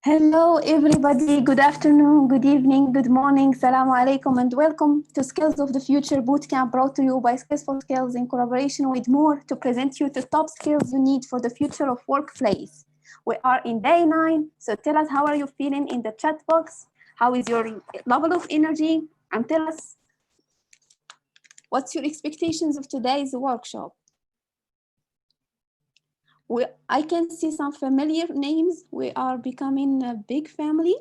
Hello, everybody. Good afternoon, good evening, good morning. Assalamu alaikum, and welcome to Skills of the Future Bootcamp, brought to you by Skills for Skills in collaboration with More to present you the top skills you need for the future of workplace. We are in day 9, so tell us, how are you feeling in the chat box? How is your level of energy? and tell us what's your expectations of today's workshop. I can see some familiar names. We are becoming a big family.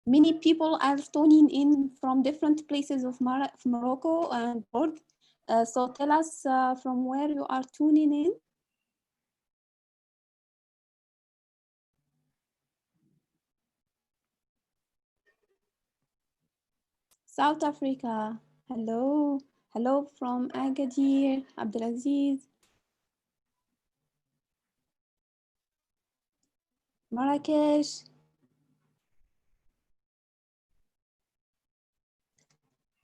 Many people are tuning in from different places of Morocco and world. So tell us from where you are tuning in. South Africa, hello. Hello from Agadir, Abdelaziz. Marrakesh.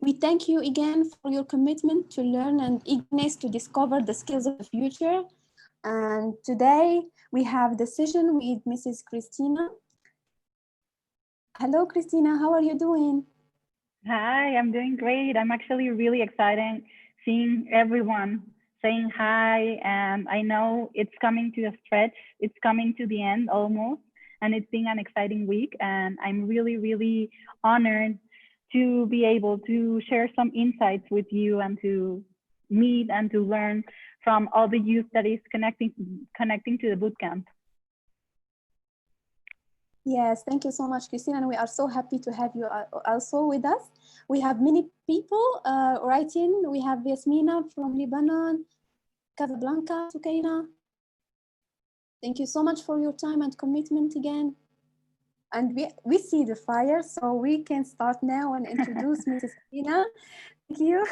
We thank you again for your commitment to learn and eagerness to discover the skills of the future. And today we have the session with Mrs. Cristina. Hello, Cristina, how are you doing? Hi, I'm doing great. I'm actually really excited seeing everyone saying hi. And I know it's coming to a stretch. It's coming to the end almost. And it's been an exciting week. And I'm really, really honored to be able to share some insights with you and to meet and to learn from all the youth that is connecting to the bootcamp. Yes, thank you so much, Cristina, and we are so happy to have you also with us. We have many people writing. We have Yasmina from Lebanon, Casablanca, Sukaina. Thank you so much for your time and commitment again. And we see the fire, so we can start now and introduce Mrs. Cristina. Thank you.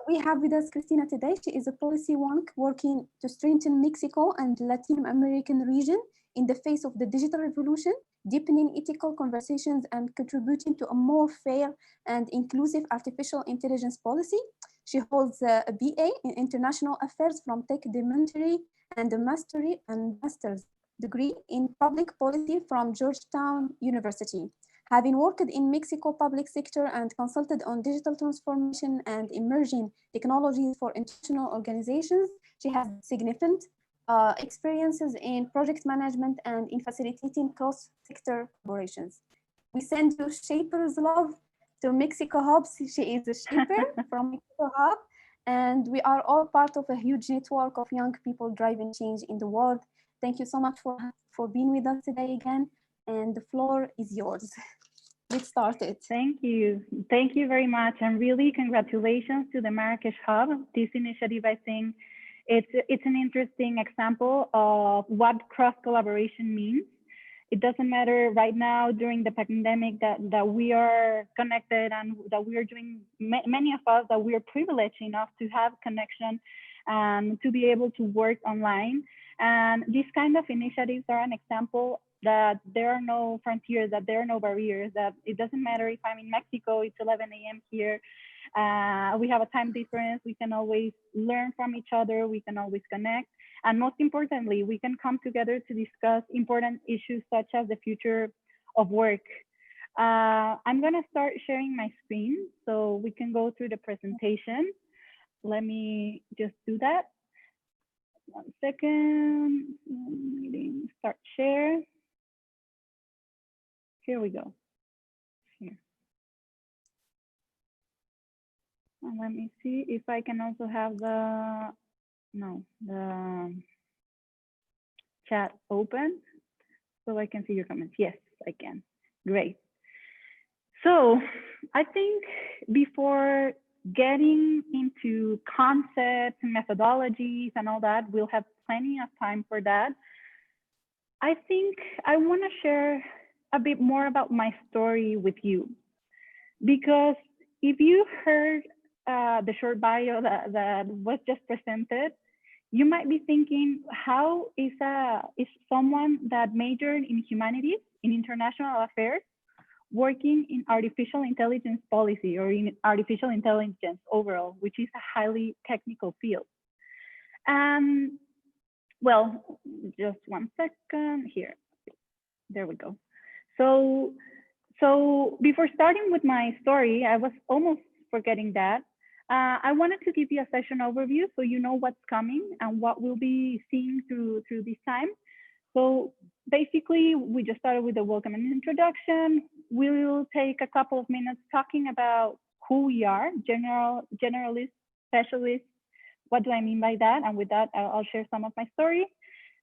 We have with us Cristina today. She is a policy wonk working to strengthen Mexico and Latin American region in the face of the digital revolution, deepening ethical conversations and contributing to a more fair and inclusive artificial intelligence policy. She holds a BA in International Affairs from Tech Elementary and a master's degree in public policy from Georgetown University. Having worked in Mexico public sector and consulted on digital transformation and emerging technologies for international organizations, she has significant experiences in project management and in facilitating cross-sector collaborations. We send you Shaper's love to Mexico Hubs. She is a shaper from Mexico Hub, and we are all part of a huge network of young people driving change in the world. Thank you so much for being with us today again, and the floor is yours. Get started. Thank you. Thank you very much. And really congratulations to the Marrakesh Hub. This initiative, I think it's an interesting example of what cross-collaboration means. It doesn't matter right now during the pandemic that we are connected and that we are doing, many of us that we are privileged enough to have connection and to be able to work online. And these kind of initiatives are an example that there are no frontiers, that there are no barriers, that it doesn't matter if I'm in Mexico, it's 11 a.m. here, we have a time difference, we can always learn from each other, we can always connect. And most importantly, we can come together to discuss important issues such as the future of work. I'm gonna start sharing my screen so we can go through the presentation. Let me just do that. 1 second, meeting, start share. Here we go. Here. And let me see if I can also have the chat open so I can see your comments. Yes, I can. Great. So I think before getting into concepts and methodologies and all that, we'll have plenty of time for that. I think I want to share a bit more about my story with you, because if you heard the short bio that was just presented, you might be thinking, how is someone that majored in humanities, in international affairs, working in artificial intelligence policy or in artificial intelligence overall, which is a highly technical field? Well, just 1 second here. There we go. So before starting with my story, I was almost forgetting that. I wanted to give you a session overview so you know what's coming and what we'll be seeing through this time. So basically, we just started with the welcome and introduction. We'll take a couple of minutes talking about who we are, generalist, specialist. What do I mean by that? And with that, I'll share some of my story.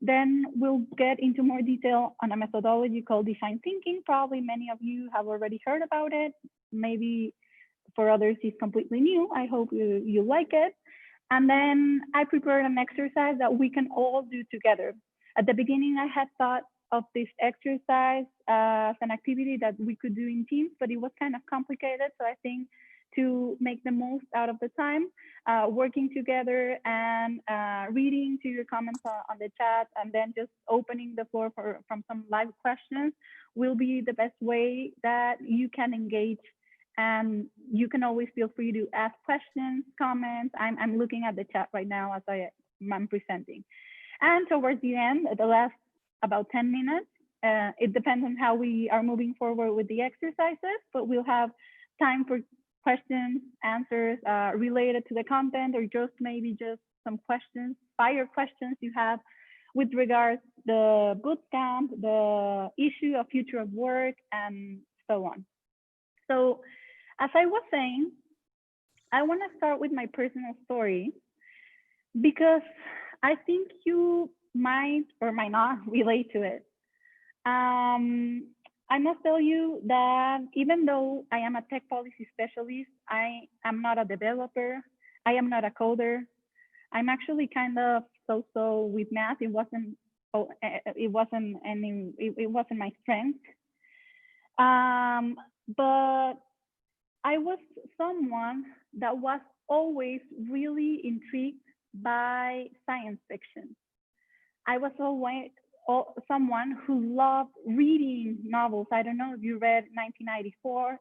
Then we'll get into more detail on a methodology called design thinking. Probably many of you have already heard about it. Maybe for others, it's completely new. I hope you like it. And then I prepared an exercise that we can all do together. At the beginning, I had thought of this exercise as an activity that we could do in teams, but it was kind of complicated. So I think to make the most out of the time, working together and reading to your comments on the chat, and then just opening the floor from some live questions will be the best way that you can engage. And you can always feel free to ask questions, comments. I'm looking at the chat right now as I'm presenting. And towards the end, the last about 10 minutes, it depends on how we are moving forward with the exercises, but we'll have time for questions, answers related to the content, or just maybe just some questions, fire questions you have with regards the bootcamp, the issue of future of work, and so on. So as I was saying, I want to start with my personal story because I think you might or might not relate to it. I must tell you that even though I am a tech policy specialist, I am not a developer. I am not a coder. I'm actually kind of so-so with math. It wasn't my strength. But I was someone that was always really intrigued by science fiction. I was always someone who loved reading novels. I don't know if you read 1984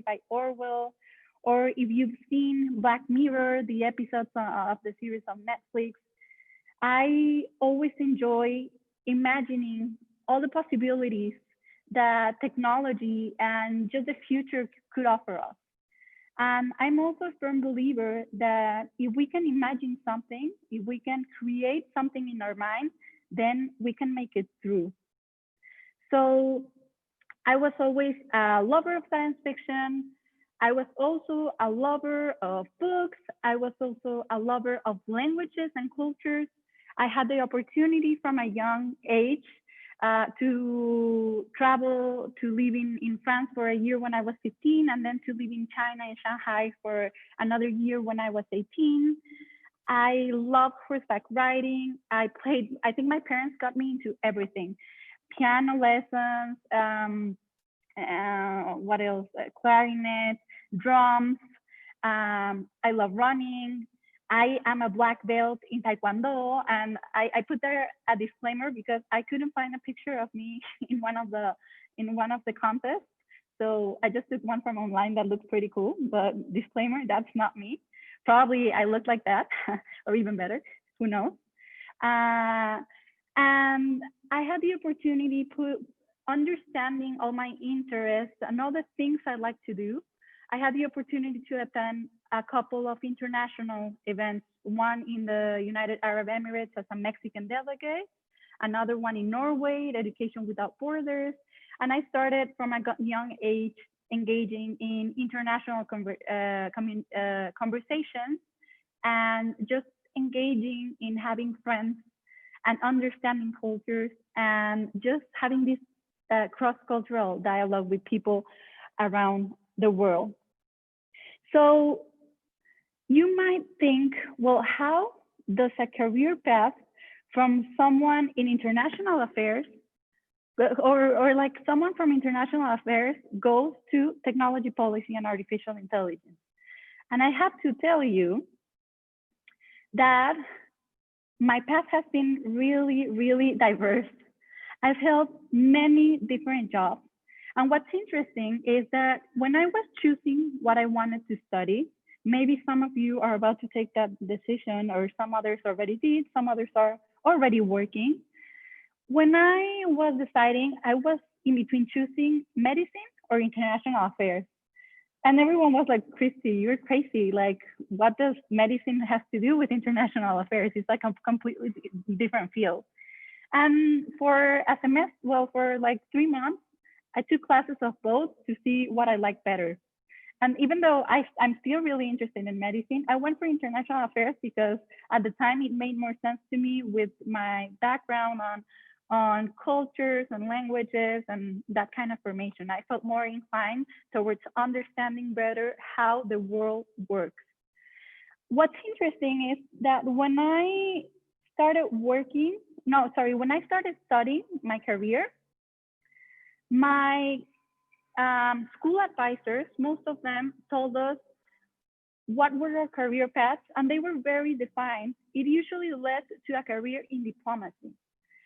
by Orwell, or if you've seen Black Mirror, the episodes of the series on Netflix. I always enjoy imagining all the possibilities that technology and just the future could offer us. And I'm also a firm believer that if we can imagine something, if we can create something in our mind, then we can make it through. So I was always a lover of science fiction. I was also a lover of books. I was also a lover of languages and cultures. I had the opportunity from a young age to travel, to live in France for a year when I was 15, and then to live in China and Shanghai for another year when I was 18. I love horseback riding. I think my parents got me into everything. Piano lessons, what else? Clarinet, drums. I love running. I am a black belt in Taekwondo, and I put there a disclaimer because I couldn't find a picture of me in one of the contests. So I just took one from online that looks pretty cool, but disclaimer, that's not me. Probably I look like that, or even better, who knows? And I had the opportunity to understanding all my interests and all the things I like to do. I had the opportunity to attend a couple of international events, one in the United Arab Emirates as a Mexican delegate, another one in Norway, Education Without Borders. And I started from a young age engaging in international conversations and just engaging in having friends and understanding cultures and just having this cross-cultural dialogue with people around the world. So you might think, well, how does a career path from someone in international affairs or like someone from international affairs goes to technology policy and artificial intelligence? And I have to tell you that my path has been really, really diverse. I've held many different jobs. And what's interesting is that when I was choosing what I wanted to study, maybe some of you are about to take that decision, or some others already did, some others are already working. When I was deciding, I was in between choosing medicine or international affairs. And everyone was like, Christy, you're crazy. Like, what does medicine have to do with international affairs? It's like a completely different field. And for a semester, well, for like 3 months, I took classes of both to see what I like better. And even though I'm still really interested in medicine, I went for international affairs because at the time it made more sense to me with my background on cultures and languages and that kind of formation. I felt more inclined towards understanding better how the world works. What's interesting is that when I started when I started studying my career, my school advisors, most of them told us what were our career paths, and they were very defined. It usually led to a career in diplomacy.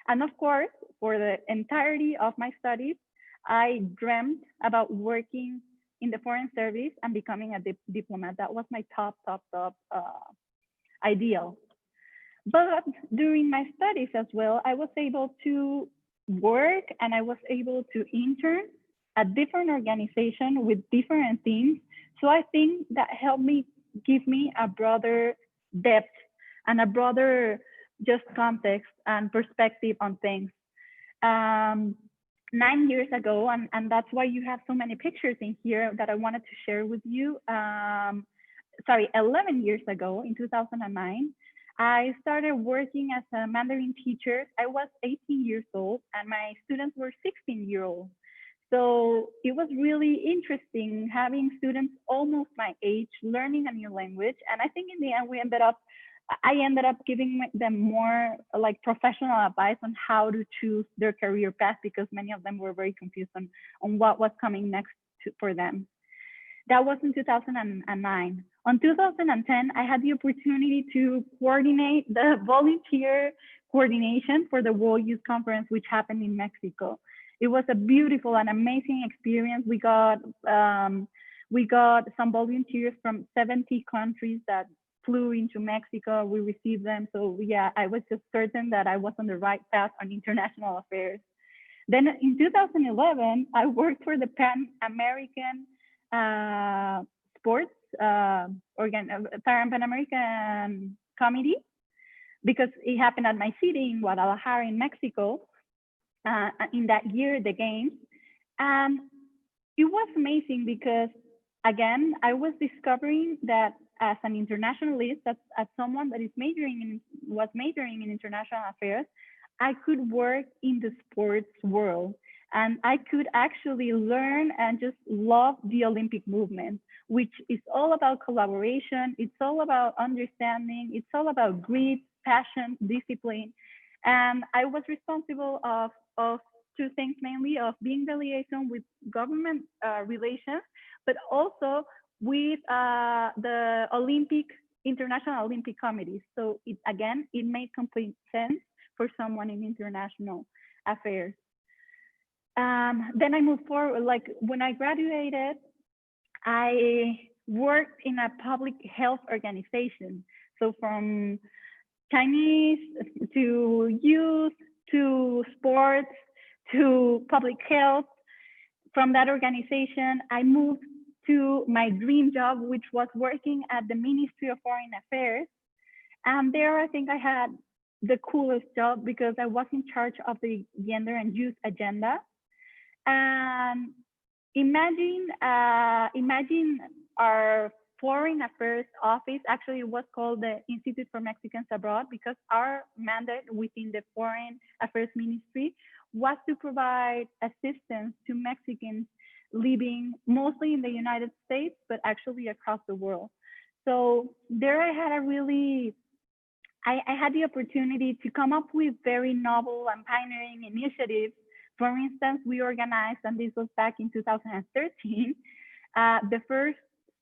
And of course, for the entirety of my studies, I dreamt about working in the foreign service and becoming a diplomat. That was my top ideal. But during my studies as well, I was able to work and I was able to intern at different organizations with different things. So I think that helped me give me a broader depth and a broader just context and perspective on things. 9 years ago, and that's why you have so many pictures in here that I wanted to share with you. 11 years ago, in 2009, I started working as a Mandarin teacher. I was 18 years old and my students were 16-year-olds. So it was really interesting having students almost my age learning a new language. And I think in the end, I ended up giving them more like professional advice on how to choose their career path because many of them were very confused on what was coming next for them. That was in 2009. On 2010, I had the opportunity to coordinate the volunteer coordination for the World Youth Conference, which happened in Mexico. It was a beautiful and amazing experience. We got some volunteers from 70 countries that flew into Mexico. We received them. So yeah, I was just certain that I was on the right path on international affairs. Then in 2011, I worked for the Pan American Sports Pan American Committee because it happened at my city in Guadalajara in Mexico in that year, the games. And it was amazing because again, I was discovering that as an internationalist, as someone that was majoring in international affairs, I could work in the sports world and I could actually learn and just love the Olympic movement, which is all about collaboration. It's all about understanding. It's all about grit, passion, discipline. And I was responsible of two things mainly, of being the liaison with government relations, but also with the International Olympic Committee. So it made complete sense for someone in international affairs. Then I moved forward. Like when I graduated, I worked in a public health organization. So from Chinese to youth to sports to public health. From that organization, I moved to my dream job, which was working at the Ministry of Foreign Affairs. And there, I think I had the coolest job because I was in charge of the gender and youth agenda. And imagine our foreign affairs office, actually it was called the Institute for Mexicans Abroad because our mandate within the Foreign Affairs Ministry was to provide assistance to Mexicans living mostly in the United States, but actually across the world. So there I had I had the opportunity to come up with very novel and pioneering initiatives. For instance, we organized, and this was back in 2013, the first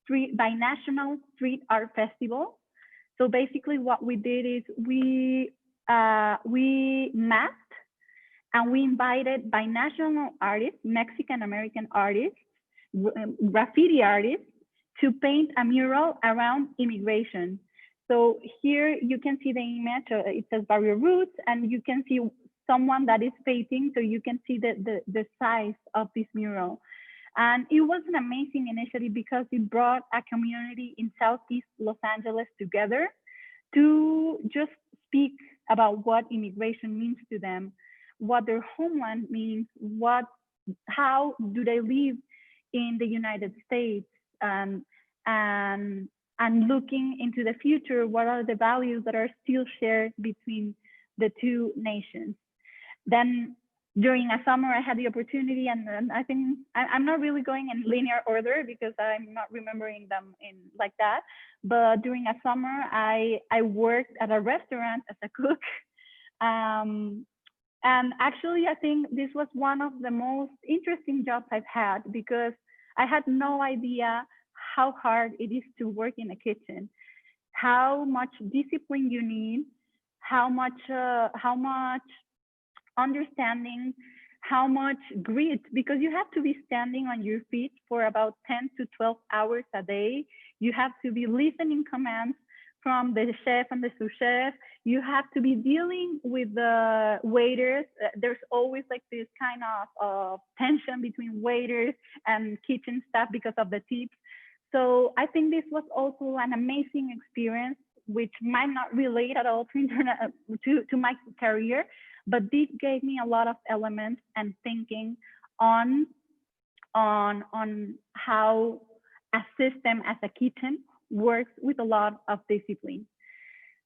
binational street art festival. So basically what we did is we mapped and we invited binational artists, Mexican-American artists, graffiti artists, to paint a mural around immigration. So here you can see the image, it says Barrio Roots, and you can see someone that is painting, so you can see the size of this mural. And it was an amazing initiative because it brought a community in Southeast Los Angeles together to just speak about what immigration means to them, what their homeland means, how do they live in the United States, and looking into the future, what are the values that are still shared between the two nations. Then during a summer, I had the opportunity, and I think I'm not really going in linear order because I'm not remembering them in like that. But during a summer, I worked at a restaurant as a cook. And actually, I think this was one of the most interesting jobs I've had because I had no idea how hard it is to work in a kitchen, how much discipline you need, how much understanding, how much grit, because you have to be standing on your feet for about 10 to 12 hours a day. You have to be listening commands from the chef and the sous chef. You have to be dealing with the waiters. There's always like this kind of tension between waiters and kitchen staff because of the tips. So I think this was also an amazing experience, which might not relate at all to my career, but this gave me a lot of elements and thinking on how a system as a kitchen works with a lot of discipline.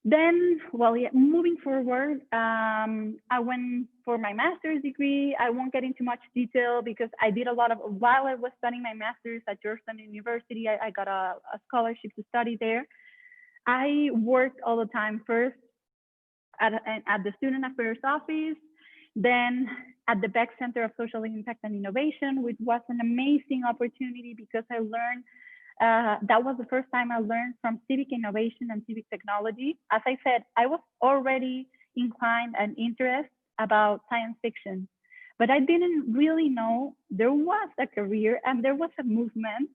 Then, well, yeah, moving forward, I went for my master's degree. I won't get into much detail because I did a lot of, while I was studying my master's at Georgetown University, I got a scholarship to study there. I worked all the time, first at the Student Affairs Office, then at the Beck Center of Social Impact and Innovation, which was an amazing opportunity because I learned, that was the first time I learned from civic innovation and civic technology. As I said, I was already inclined and interested about science fiction, but I didn't really know there was a career and there was a movement,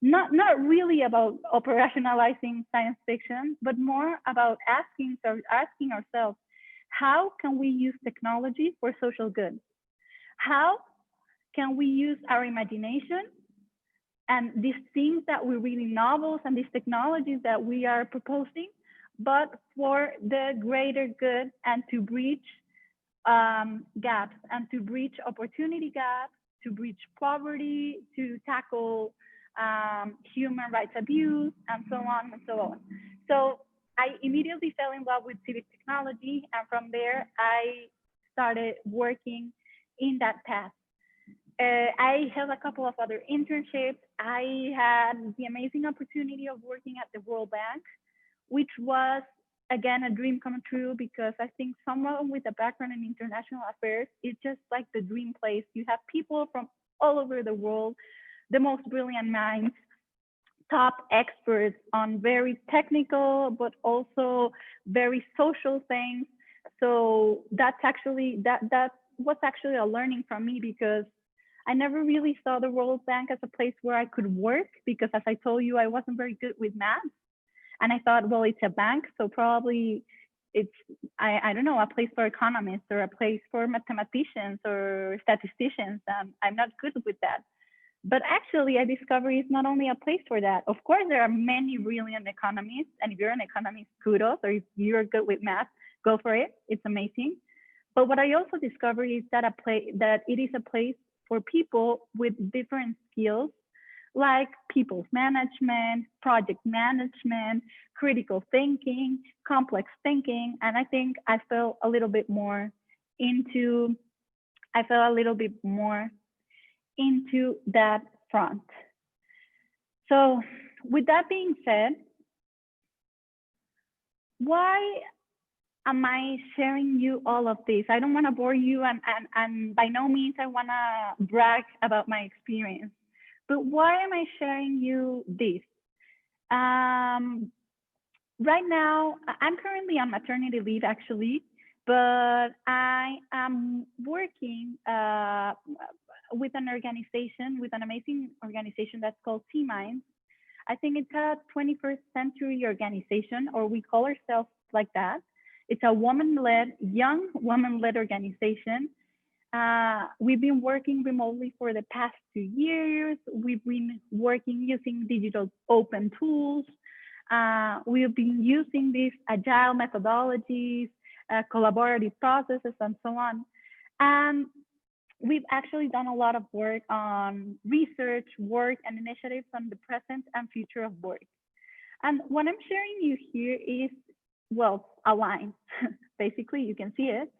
not really about operationalizing science fiction, but more about asking ourselves, how can we use technology for social good? How can we use our imagination and these things that we're reading, novels and these technologies that we are proposing, but for the greater good and to breach gaps and to breach opportunity gaps, to breach poverty, to tackle human rights abuse, and so on and so on. So I immediately fell in love with civic technology, and from there I started working in that path. I held a couple of other internships. I had the amazing opportunity of working at the World Bank, which was, again, a dream come true because I think someone with a background in international affairs is just like the dream place. You have people from all over the world, the most brilliant minds, top experts on very technical, but also very social things. So that was actually a learning from me because I never really saw the World Bank as a place where I could work because, as I told you, I wasn't very good with math. And I thought, well, it's a bank, so probably it's, I don't know, a place for economists or a place for mathematicians or statisticians. I'm not good with that. But actually, I discovered it's not only a place for that. Of course, there are many brilliant economists. And if you're an economist, kudos. Or if you're good with math, go for it. It's amazing. But what I also discovered is that it is a place for people with different skills, like people's management, project management, critical thinking, complex thinking. And I think I fell a little bit more into that front. So with that being said, why am I sharing you all of this? I don't want to bore you, and by no means I want to brag about my experience. But why am I sharing you this? Right now, I'm currently on maternity leave, actually, but I am working with an organization, with an amazing organization that's called T-Minds. I think it's a 21st century organization, or we call ourselves like that. It's a young woman-led organization. We've been working remotely for the past 2 years. We've been working using digital open tools. We've been using these agile methodologies collaborative processes, and so on. And we've actually done a lot of work on research, work, and initiatives on the present and future of work. And what I'm sharing you here is, well, a line. Basically, you can see it.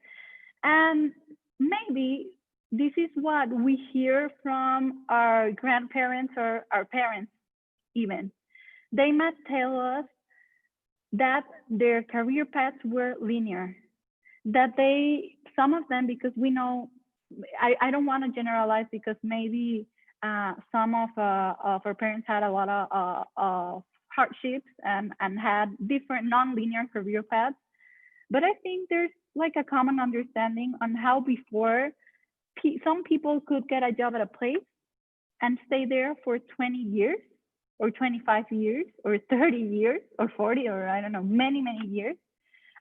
And maybe this is what we hear from our grandparents or our parents even. They might tell us that their career paths were linear, that some of them, because we know, I don't want to generalize, because maybe some of our parents had a lot of hardships and had different non-linear career paths. But I think there's like a common understanding on how before some people could get a job at a place and stay there for 20 years or 25 years or 30 years or 40 or I don't know, many, many years,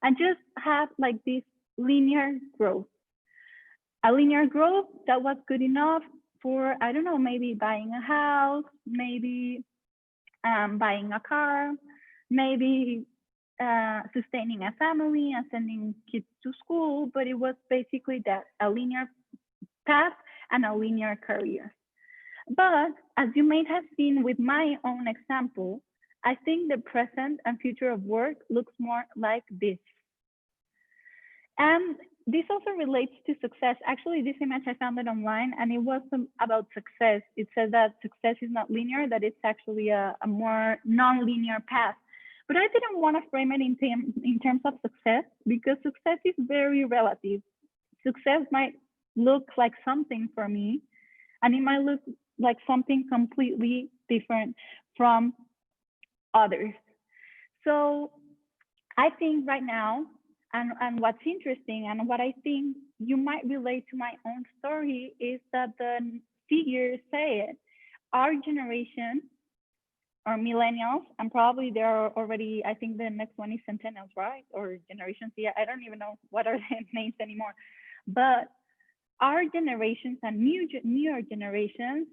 and just have like this linear growth. A linear growth that was good enough for, I don't know, maybe buying a house, maybe buying a car, maybe sustaining a family and sending kids to school, but it was basically that, a linear path and a linear career. But as you may have seen with my own example, I think the present and future of work looks more like this. And this also relates to success. Actually, this image, I found it online, and it was about success. It says that success is not linear, that it's actually a more non-linear path. But I didn't want to frame it in terms of success, because success is very relative. Success might look like something for me, and it might look like something completely different from others. So I think right now, and what's interesting and what I think you might relate to my own story is that the figures say it. Our generation, or millennials, and probably there are already, I think the next one is centennials, right? Or Generation Z, I don't even know what are the names anymore. But our generations and newer generations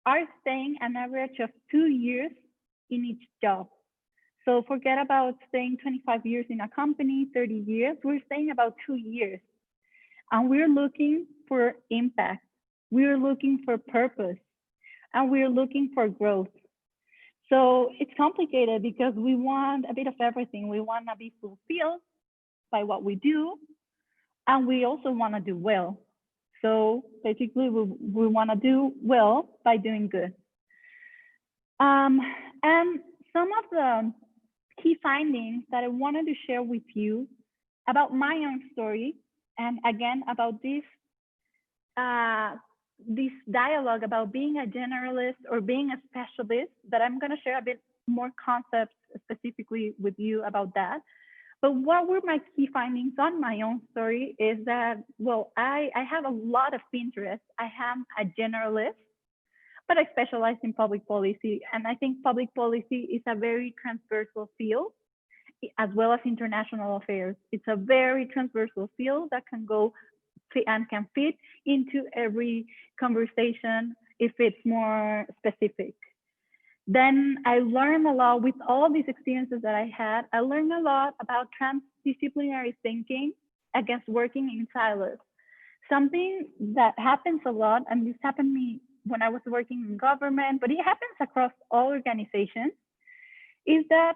are staying an average of 2 years in each job. So forget about staying 25 years in a company, 30 years, we're staying about 2 years. And we're looking for impact. We're looking for purpose. And we're looking for growth. So it's complicated because we want a bit of everything. We want to be fulfilled by what we do. And we also want to do well. So basically, we want to do well by doing good. And some of the key findings that I wanted to share with you about my own story, and again about this dialogue about being a generalist or being a specialist, that I'm going to share a bit more concepts specifically with you about that. But what were my key findings on my own story is that, well, I have a lot of interest. I am a generalist, but I specialize in public policy. And I think public policy is a very transversal field, as well as international affairs. It's a very transversal field that can go and can fit into every conversation if it's more specific. Then I learned a lot with all these experiences that I had. I learned a lot about transdisciplinary thinking against working in silos. Something that happens a lot, and this happened to me when I was working in government, but it happens across all organizations, is that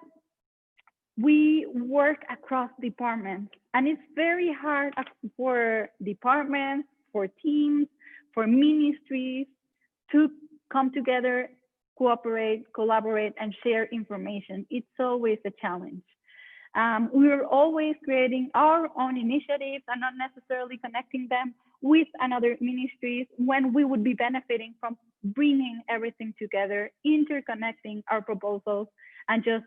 we work across departments. And it's very hard for departments, for teams, for ministries to come together, cooperate, collaborate, and share information. It's always a challenge. We're always creating our own initiatives and not necessarily connecting them with another ministries when we would be benefiting from bringing everything together, interconnecting our proposals, and just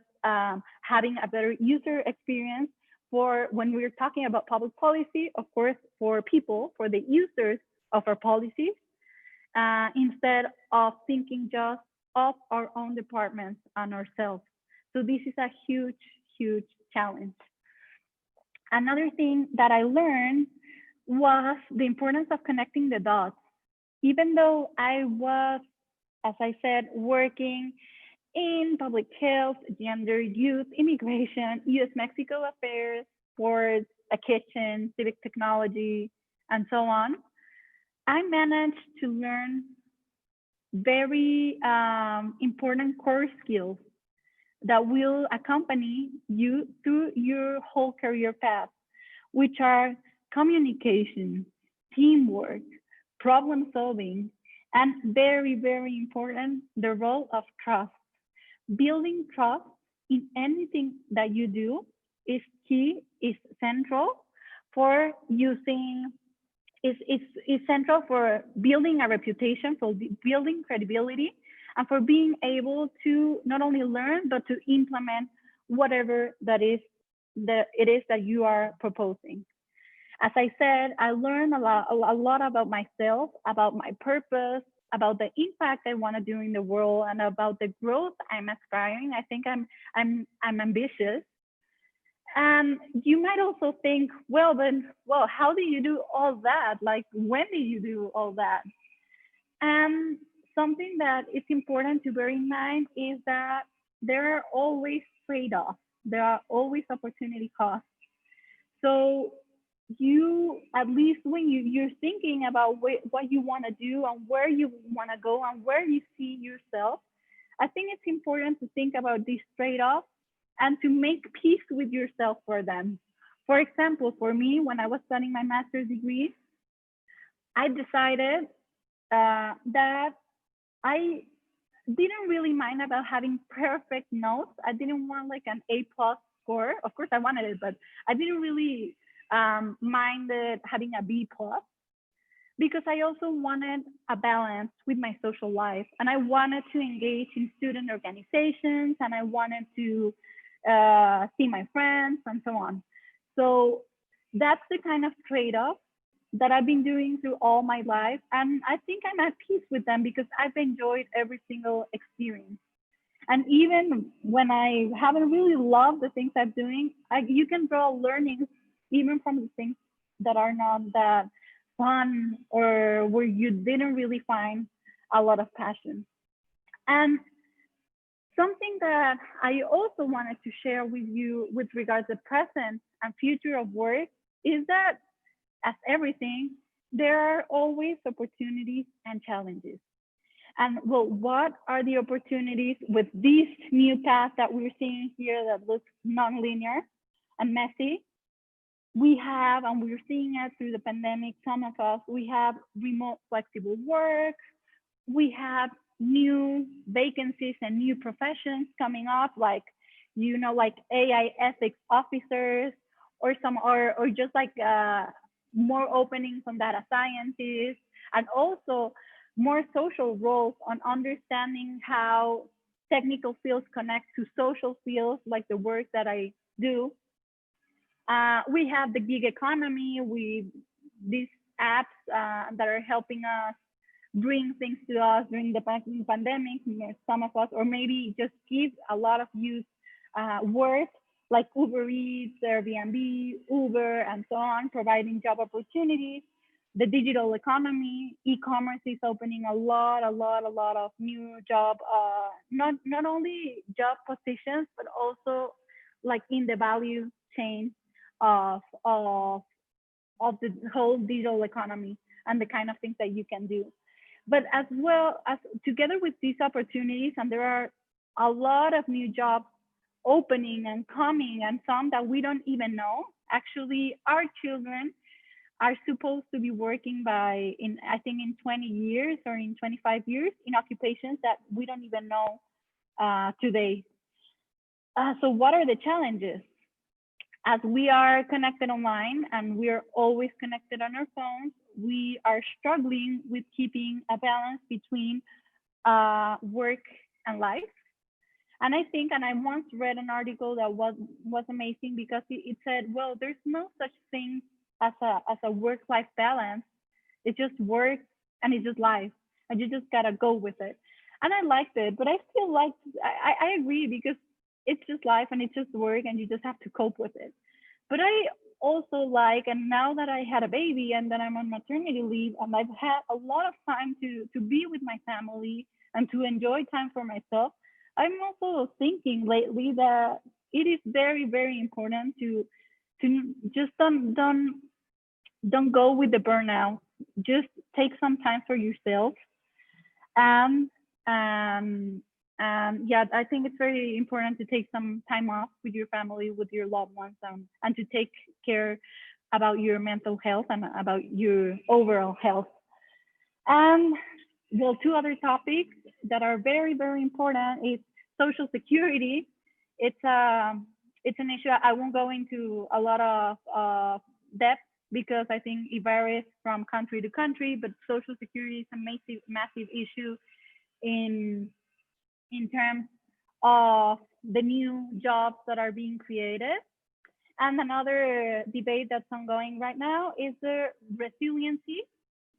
having a better user experience for when we're talking about public policy, of course, for people, for the users of our policies, instead of thinking just of our own departments and ourselves. So this is a huge, huge challenge. Another thing that I learned was the importance of connecting the dots. Even though I was, as I said, working in public health, gender, youth, immigration, US-Mexico affairs, sports, a kitchen, civic technology, and so on, I managed to learn very important core skills that will accompany you through your whole career path, which are communication, teamwork, problem solving, and very, very important, the role of trust. Building trust in anything that you do is key, is central for using, is central for building a reputation, for building credibility, and for being able to not only learn, but to implement whatever it is that you are proposing. As I said, I learned a lot about myself, about my purpose, about the impact I want to do in the world, and about the growth I'm aspiring. I think I'm ambitious. And you might also think, well, how do you do all that? Like, when did you do all that? And something that is important to bear in mind is that there are always trade-offs. There are always opportunity costs. So you, at least when you're thinking about what you want to do and where you want to go and where you see yourself, I think it's important to think about these trade-offs and to make peace with yourself for them. For example, for me, when I was studying my master's degree, I decided that I didn't really mind about having perfect notes. I didn't want like an A+ score. Of course, I wanted it, but I didn't really mind having a B+, because I also wanted a balance with my social life, and I wanted to engage in student organizations, and I wanted to see my friends and so on. So that's the kind of trade-off that I've been doing through all my life. And I think I'm at peace with them because I've enjoyed every single experience. And even when I haven't really loved the things I'm doing, you can draw learnings even from the things that are not that fun or where you didn't really find a lot of passion. And something that I also wanted to share with you with regards to present and future of work is that, as everything, there are always opportunities and challenges. And well, what are the opportunities with this new path that we're seeing here that looks non-linear and messy? We have, and we're seeing it through the pandemic, some of us, we have remote flexible work, we have new vacancies and new professions coming up, like, you know, like AI ethics officers, or just like more openings on data scientists, and also more social roles on understanding how technical fields connect to social fields, like the work that I do. We have the gig economy with these apps that are helping us bring things to us during the pandemic. Some of us, or maybe just give a lot of youth work, like Uber Eats, Airbnb, Uber, and so on, providing job opportunities. The digital economy, e-commerce is opening a lot of new job, not only job positions, but also like in the value chain of the whole digital economy and the kind of things that you can do. But as well as together with these opportunities, and there are a lot of new jobs opening and coming, and some that we don't even know. Actually, our children are supposed to be working I think in 20 years or in 25 years in occupations that we don't even know today. So what are the challenges? As we are connected online and we're always connected on our phones, we are struggling with keeping a balance between work and life. And I think, and I once read an article that was amazing, because it said, well, there's no such thing as a work-life balance. It's just work and it's just life, and you just gotta go with it. And I liked it, but I still I agree, because it's just life and it's just work and you just have to cope with it. But I also like, and now that I had a baby and then I'm on maternity leave and I've had a lot of time to be with my family and to enjoy time for myself, I'm also thinking lately that it is very, very important to to just don't go with the burnout. Just take some time for yourself. And yeah, I think it's very important to take some time off with your family, with your loved ones, and to take care about your mental health and about your overall health. And well, two other topics that are very, very important is social security. It's it's an issue. I won't go into a lot of depth because I think it varies from country to country, but social security is a massive, massive issue in terms of the new jobs that are being created. And another debate that's ongoing right now is the resiliency,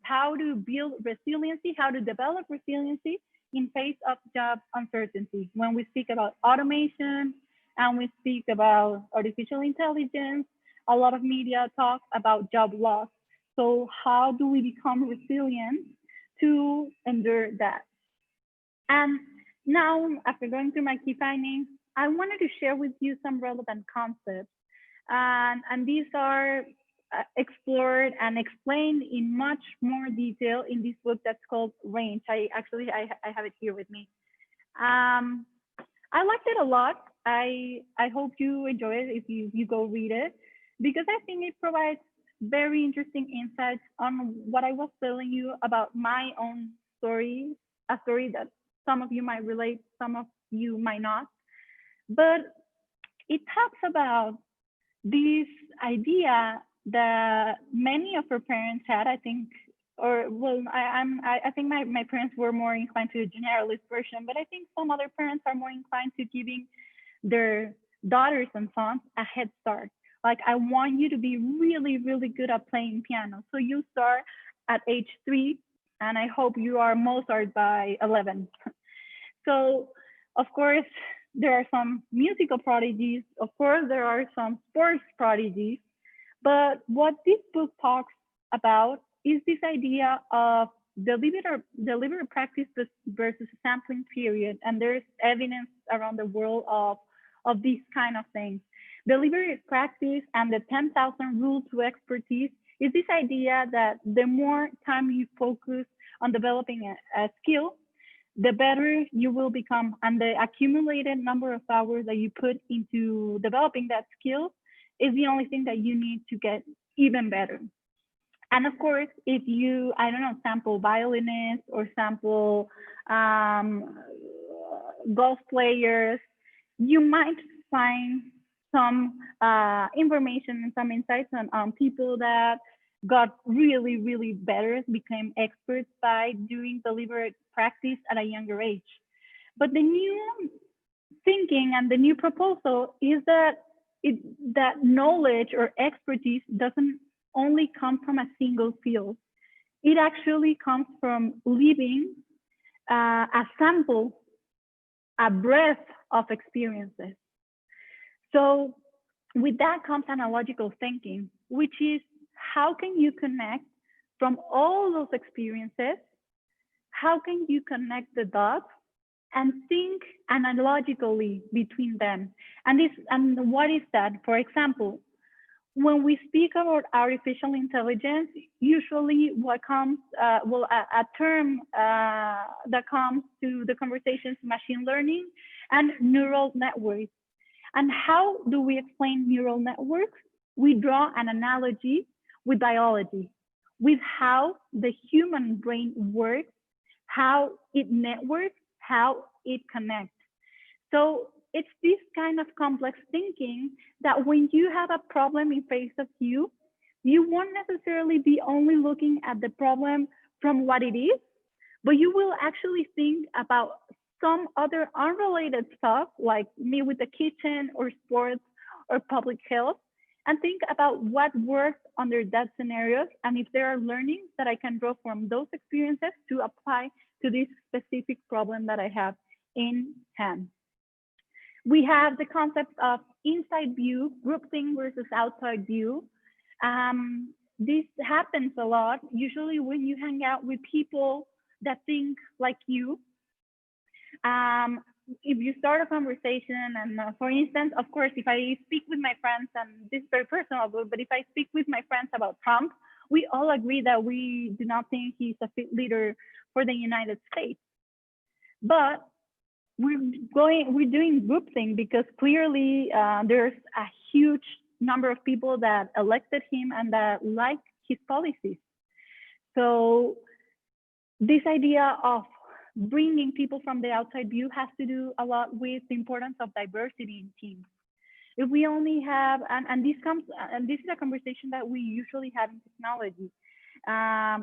how to build resiliency, how to develop resiliency in face of job uncertainty. When we speak about automation and we speak about artificial intelligence, a lot of media talk about job loss. So how do we become resilient to endure that? And now, after going through my key findings, I wanted to share with you some relevant concepts. And these are explored and explained in much more detail in this book that's called Range. I have it here with me. I liked it a lot. I hope you enjoy it if you go read it, because I think it provides very interesting insights on what I was telling you about my own story, a story that some of you might relate, some of you might not. But it talks about this idea that many of our parents had, I think, or well, I think my parents were more inclined to the generalist version, but I think some other parents are more inclined to giving their daughters and sons a head start. Like, I want you to be really, really good at playing piano. So you start at age 3, and I hope you are Mozart by 11. So, of course, there are some musical prodigies. Of course, there are some sports prodigies. But what this book talks about is this idea of deliberate practice versus a sampling period. And there's evidence around the world of these kind of things. Deliberate practice and the 10,000 rule to expertise is this idea that the more time you focus on developing a skill, the better you will become. And the accumulated number of hours that you put into developing that skill is the only thing that you need to get even better. And of course, if you, I don't know, sample violinists or sample golf players, you might find some information and some insights on people that got really, really better, became experts by doing deliberate practice at a younger age. But the new thinking and the new proposal is that that knowledge or expertise doesn't only come from a single field. It actually comes from living a sample, a breadth of experiences. So with that comes analogical thinking, which is how can you connect from all those experiences? How can you connect the dots and think analogically between them? And what is that? For example, when we speak about artificial intelligence, usually what comes, a term that comes to the conversations, machine learning and neural networks. And how do we explain neural networks? We draw an analogy with biology, with how the human brain works, how it networks, how it connects. So it's this kind of complex thinking that when you have a problem in face of you, you won't necessarily be only looking at the problem from what it is, but you will actually think about some other unrelated stuff, like me with the kitchen or sports or public health, and think about what works under that scenarios, and if there are learnings that I can draw from those experiences to apply to this specific problem that I have in hand. We have the concept of inside view, groupthink versus outside view. This happens a lot, usually when you hang out with people that think like you. if you start a conversation, and for instance, of course, if I speak with my friends, and this is very personal, but if I speak with my friends about Trump, we all agree that we do not think he's a fit leader for the United States. But we're doing groupthink because clearly there's a huge number of people that elected him and that like his policies. So this idea of bringing people from the outside view has to do a lot with the importance of diversity in teams. If we only have, and this is a conversation that we usually have in technology.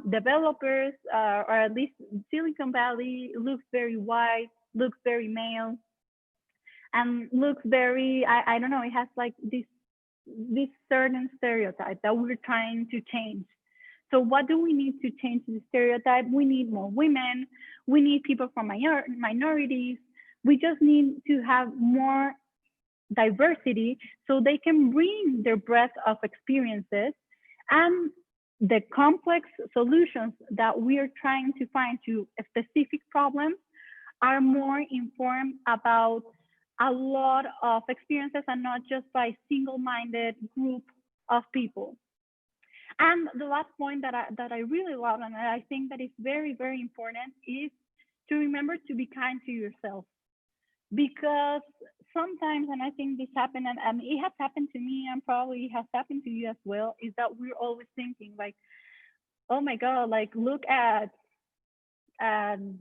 Developers, or at least Silicon Valley, looks very white, looks very male, and looks very, I don't know, it has like this certain stereotype that we're trying to change. So what do we need to change the stereotype? We need more women. We need people from minorities. We just need to have more diversity so they can bring their breadth of experiences and the complex solutions that we are trying to find to specific problems are more informed about a lot of experiences and not just by single-minded group of people. And the last point that I really love, and I think that is very, very important, is to remember to be kind to yourself. Because sometimes, and I think this happened, and it has happened to me, and probably has happened to you as well, is that we're always thinking like, oh my God, like look at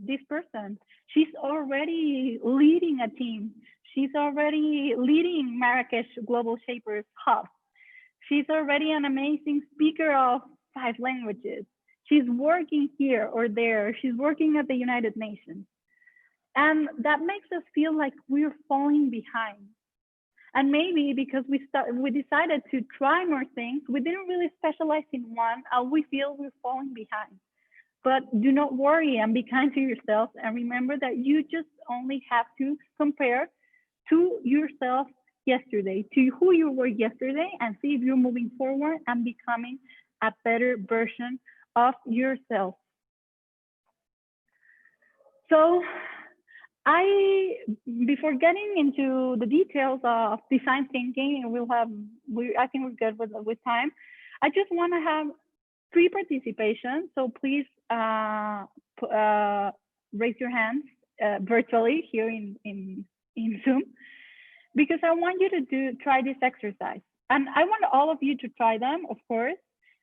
this person. She's already leading a team. She's already leading Marrakesh Global Shapers Hub. She's already an amazing speaker of 5 languages. She's working here or there. She's working at the United Nations. And that makes us feel like we're falling behind. And maybe because we decided to try more things, we didn't really specialize in one, and we feel we're falling behind. But do not worry and be kind to yourself, and remember that you just only have to compare to yourself yesterday, to who you were yesterday, and see if you're moving forward and becoming a better version of yourself. So before getting into the details of design thinking, I think we're good with time. I just want to have 3 participations. So please raise your hands virtually here in Zoom, because I want you to try this exercise. And I want all of you to try them, of course,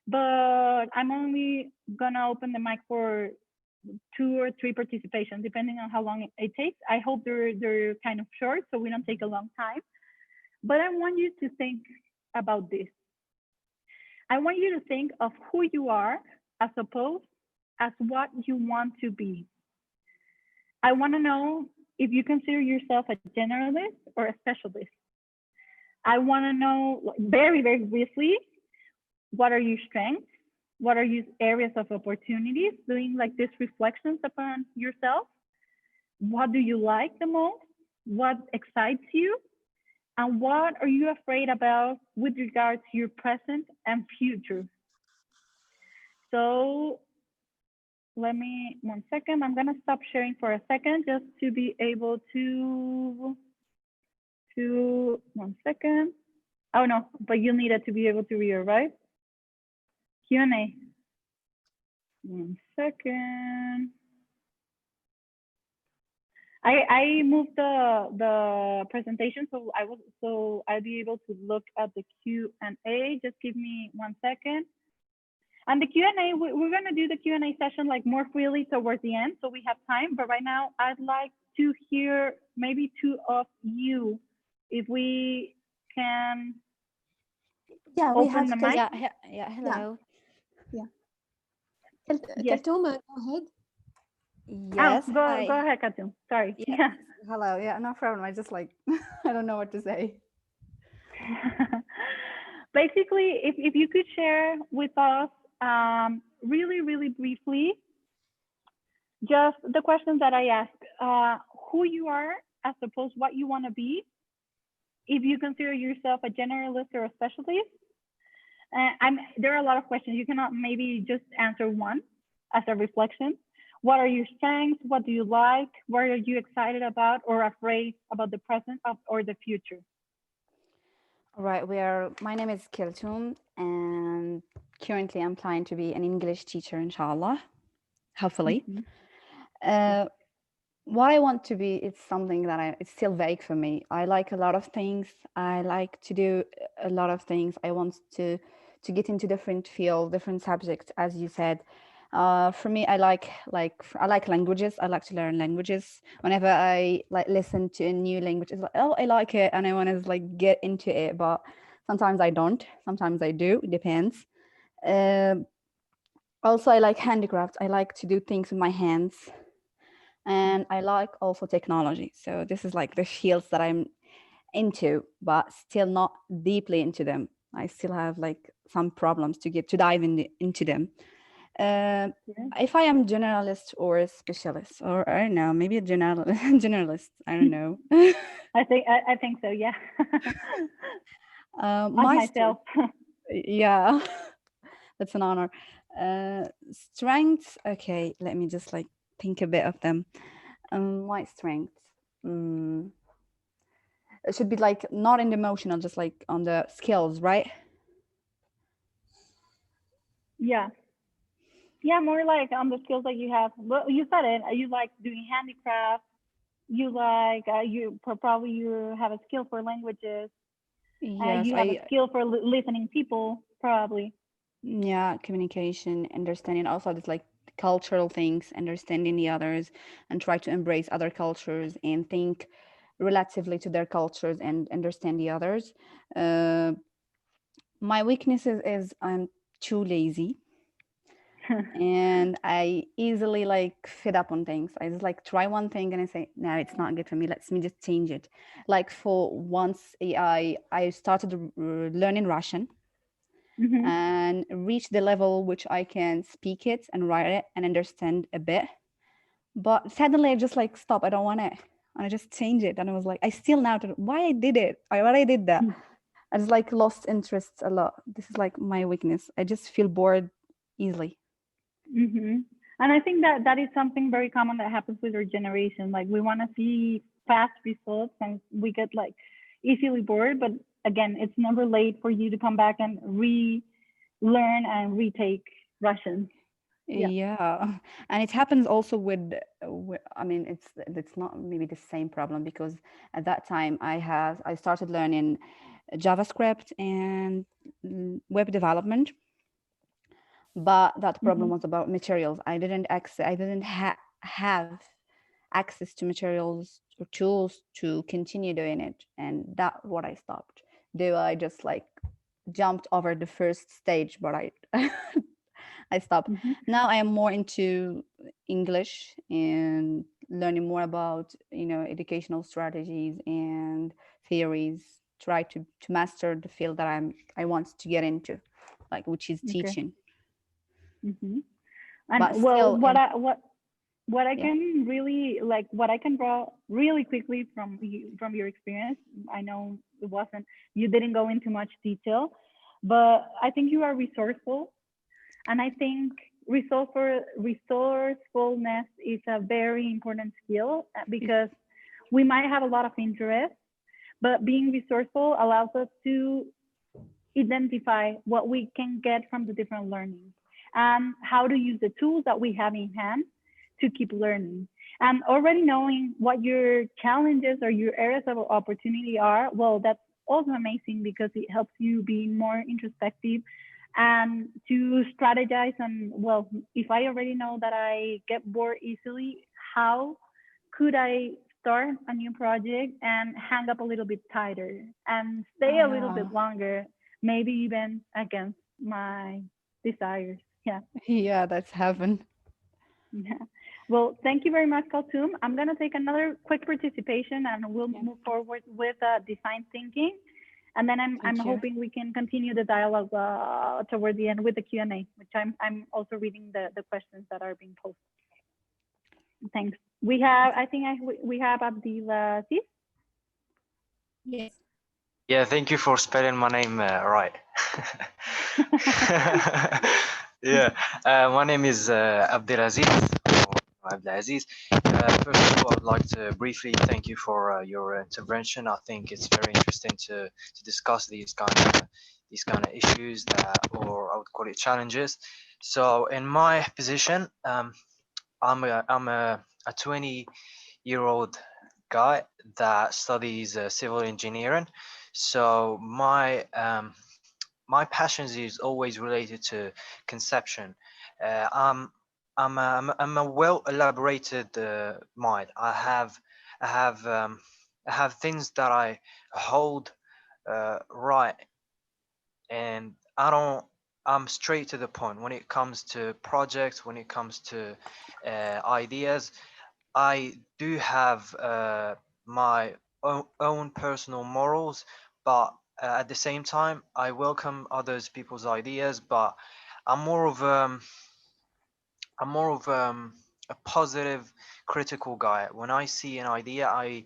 but I'm only gonna open the mic for 2 or 3 participation, depending on how long it takes. I hope they're kind of short, so we don't take a long time. But I want you to think about this. I want you to think of who you are as opposed as what you want to be. I want to know if you consider yourself a generalist or a specialist. I want to know very, very briefly, what are your strengths? What are your areas of opportunities? Doing like this reflections upon yourself. What do you like the most? What excites you? And what are you afraid about with regard to your present and future? So let me, 1 second. I'm gonna stop sharing for a second just to be able to 1 second. Oh no, but you needed to be able to read it, right? Q&A. 1 second. I moved the presentation so I'll be able to look at the Q&A. Just give me 1 second. And the Q&A, we're gonna do the Q&A session like more freely towards the end, so we have time. But right now, I'd like to hear maybe 2 of you, if we can. Yeah, we have the mic. Yeah, hello. Yeah. Yes. Kaltouma, go ahead. Yes. Go ahead, Katum. Sorry. Yeah. Hello. Yeah, no problem. I just like, I don't know what to say. Basically, if you could share with us really, really briefly, just the questions that I asked, who you are as opposed what you want to be, if you consider yourself a generalist or a specialist. There are a lot of questions. You cannot maybe just answer one as a reflection. What are your strengths? What do you like? What are you excited about or afraid about the present or the future? All right, my name is Keltoum, and currently I'm planning to be an English teacher, inshallah, hopefully. What I want to be, it's something that it's still vague for me. I like a lot of things. I like to do a lot of things. I want to get into different fields, different subjects, as you said. For me, I like languages. I like to learn languages. Whenever I listen to a new language, it's like, oh, I like it, and I want to get into it. But sometimes I don't. Sometimes I do. It depends. Also, I like handicrafts. I like to do things with my hands. And I like also technology. So this is like the fields that I'm into, but still not deeply into them. I still have like some problems to dive into them. If I am generalist or a specialist, or I don't know, maybe a generalist, I don't know. I think so, yeah. Myself. Yeah, that's an honor. Strengths, okay, let me just think a bit of them. My strengths. It should be not in the emotional, just on the skills, right? Yeah. Yeah, more like on the skills that you have. Well, you said it. You like doing handicraft. You like you probably you have a skill for languages. Yes, you have a skill for listening people, probably. Yeah, communication, understanding, also just cultural things, understanding the others, and try to embrace other cultures and think relatively to their cultures and understand the others. My weaknesses is I'm too lazy. And I easily fed up on things. I just try one thing and I say, no, it's not good for me. Let me just change it. For once, I started learning Russian. And reach the level which I can speak it and write it and understand a bit. But suddenly I just stop. I don't want it. And I just change it. And I was like, I still now why I did it. Why I did that. I just lost interest a lot. This is my weakness. I just feel bored easily. And I think that is something very common that happens with our generation. We want to see fast results and we get easily bored, but again, it's never late for you to come back and relearn and retake Russian. Yeah. And it happens also with I mean, it's not maybe the same problem, because at that time I started learning JavaScript and web development. But that problem was about materials. I didn't have access to materials or tools to continue doing it, and that's what I stopped. Though I just jumped over the first stage, but I stopped. Now I am more into English and learning more about educational strategies and theories. Try to master the field that I want to get into, which is teaching. And but well, what I can really what I can draw really quickly from your experience, I know you didn't go into much detail, but I think you are resourceful, and I think resourcefulness is a very important skill, because we might have a lot of interest, but being resourceful allows us to identify what we can get from the different learnings and how to use the tools that we have in hand to keep learning. And already knowing what your challenges or your areas of opportunity are, well, that's also amazing, because it helps you be more introspective and to strategize. And well, if I already know that I get bored easily, how could I start a new project and hang up a little bit tighter and stay a little bit longer, maybe even against my desires? Yeah, that's heaven. Yeah. Well, thank you very much, Kaltoum. I'm going to take another quick participation and we'll move forward with design thinking. And then I'm hoping we can continue the dialogue toward the end with the Q&A, which I'm also reading the questions that are being posted. Thanks. We have, I think we have Abdulaziz. Yes. Yeah, thank you for spelling my name right. Yeah, my name is Abdulaziz. Abdelaziz. First of all, I would like to briefly thank you for your intervention. I think it's very interesting to discuss these kind of issues that, or I would call it challenges. So in my position, I'm a 20-year-old guy that studies civil engineering. So my passions is always related to conception. Uh, I'm I'm a well elaborated mind. I have things that I hold right, and I'm straight to the point when it comes to projects, when it comes to ideas. I do have my own personal morals, but at the same time, I welcome others people's ideas. But I'm more of I'm more of a positive, critical guy. When I see an idea, I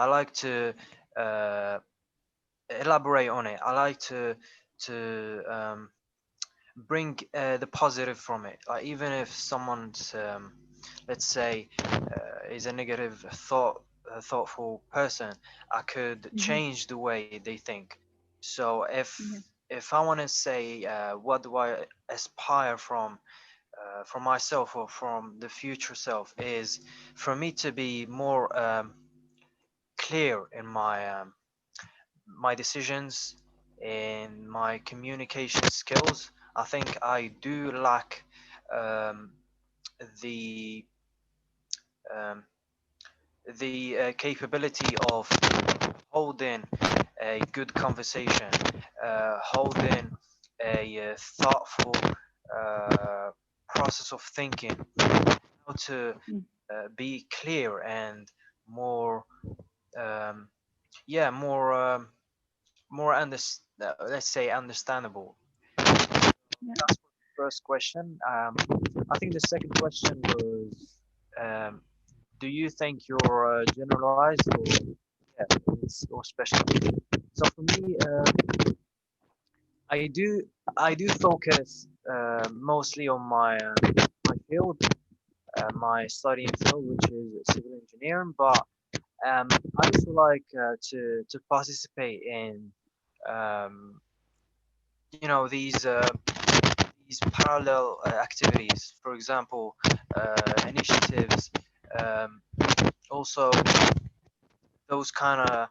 like to uh, elaborate on it. I like to bring the positive from it. Like even if someone's let's say is a negative thoughtful person, I could Hmm. change the way they think. So Yeah. if I want to say what do I aspire from myself or from the future self, is for me to be more clear in my decisions, in my communication skills. I think I do lack um, the um, the capability of holding a good conversation, holding a thoughtful uh, process of thinking, how to Mm. be clear and more, um, yeah, more let's say understandable. Yeah. That's for the first question. I think the second question was, um, do you think you're generalized or yeah, or specialized? So for me, I do I do focus mostly on my field, my studying field, which is civil engineering. But I also like to participate in um, these parallel activities. For example, initiatives. Um, Also, those kind of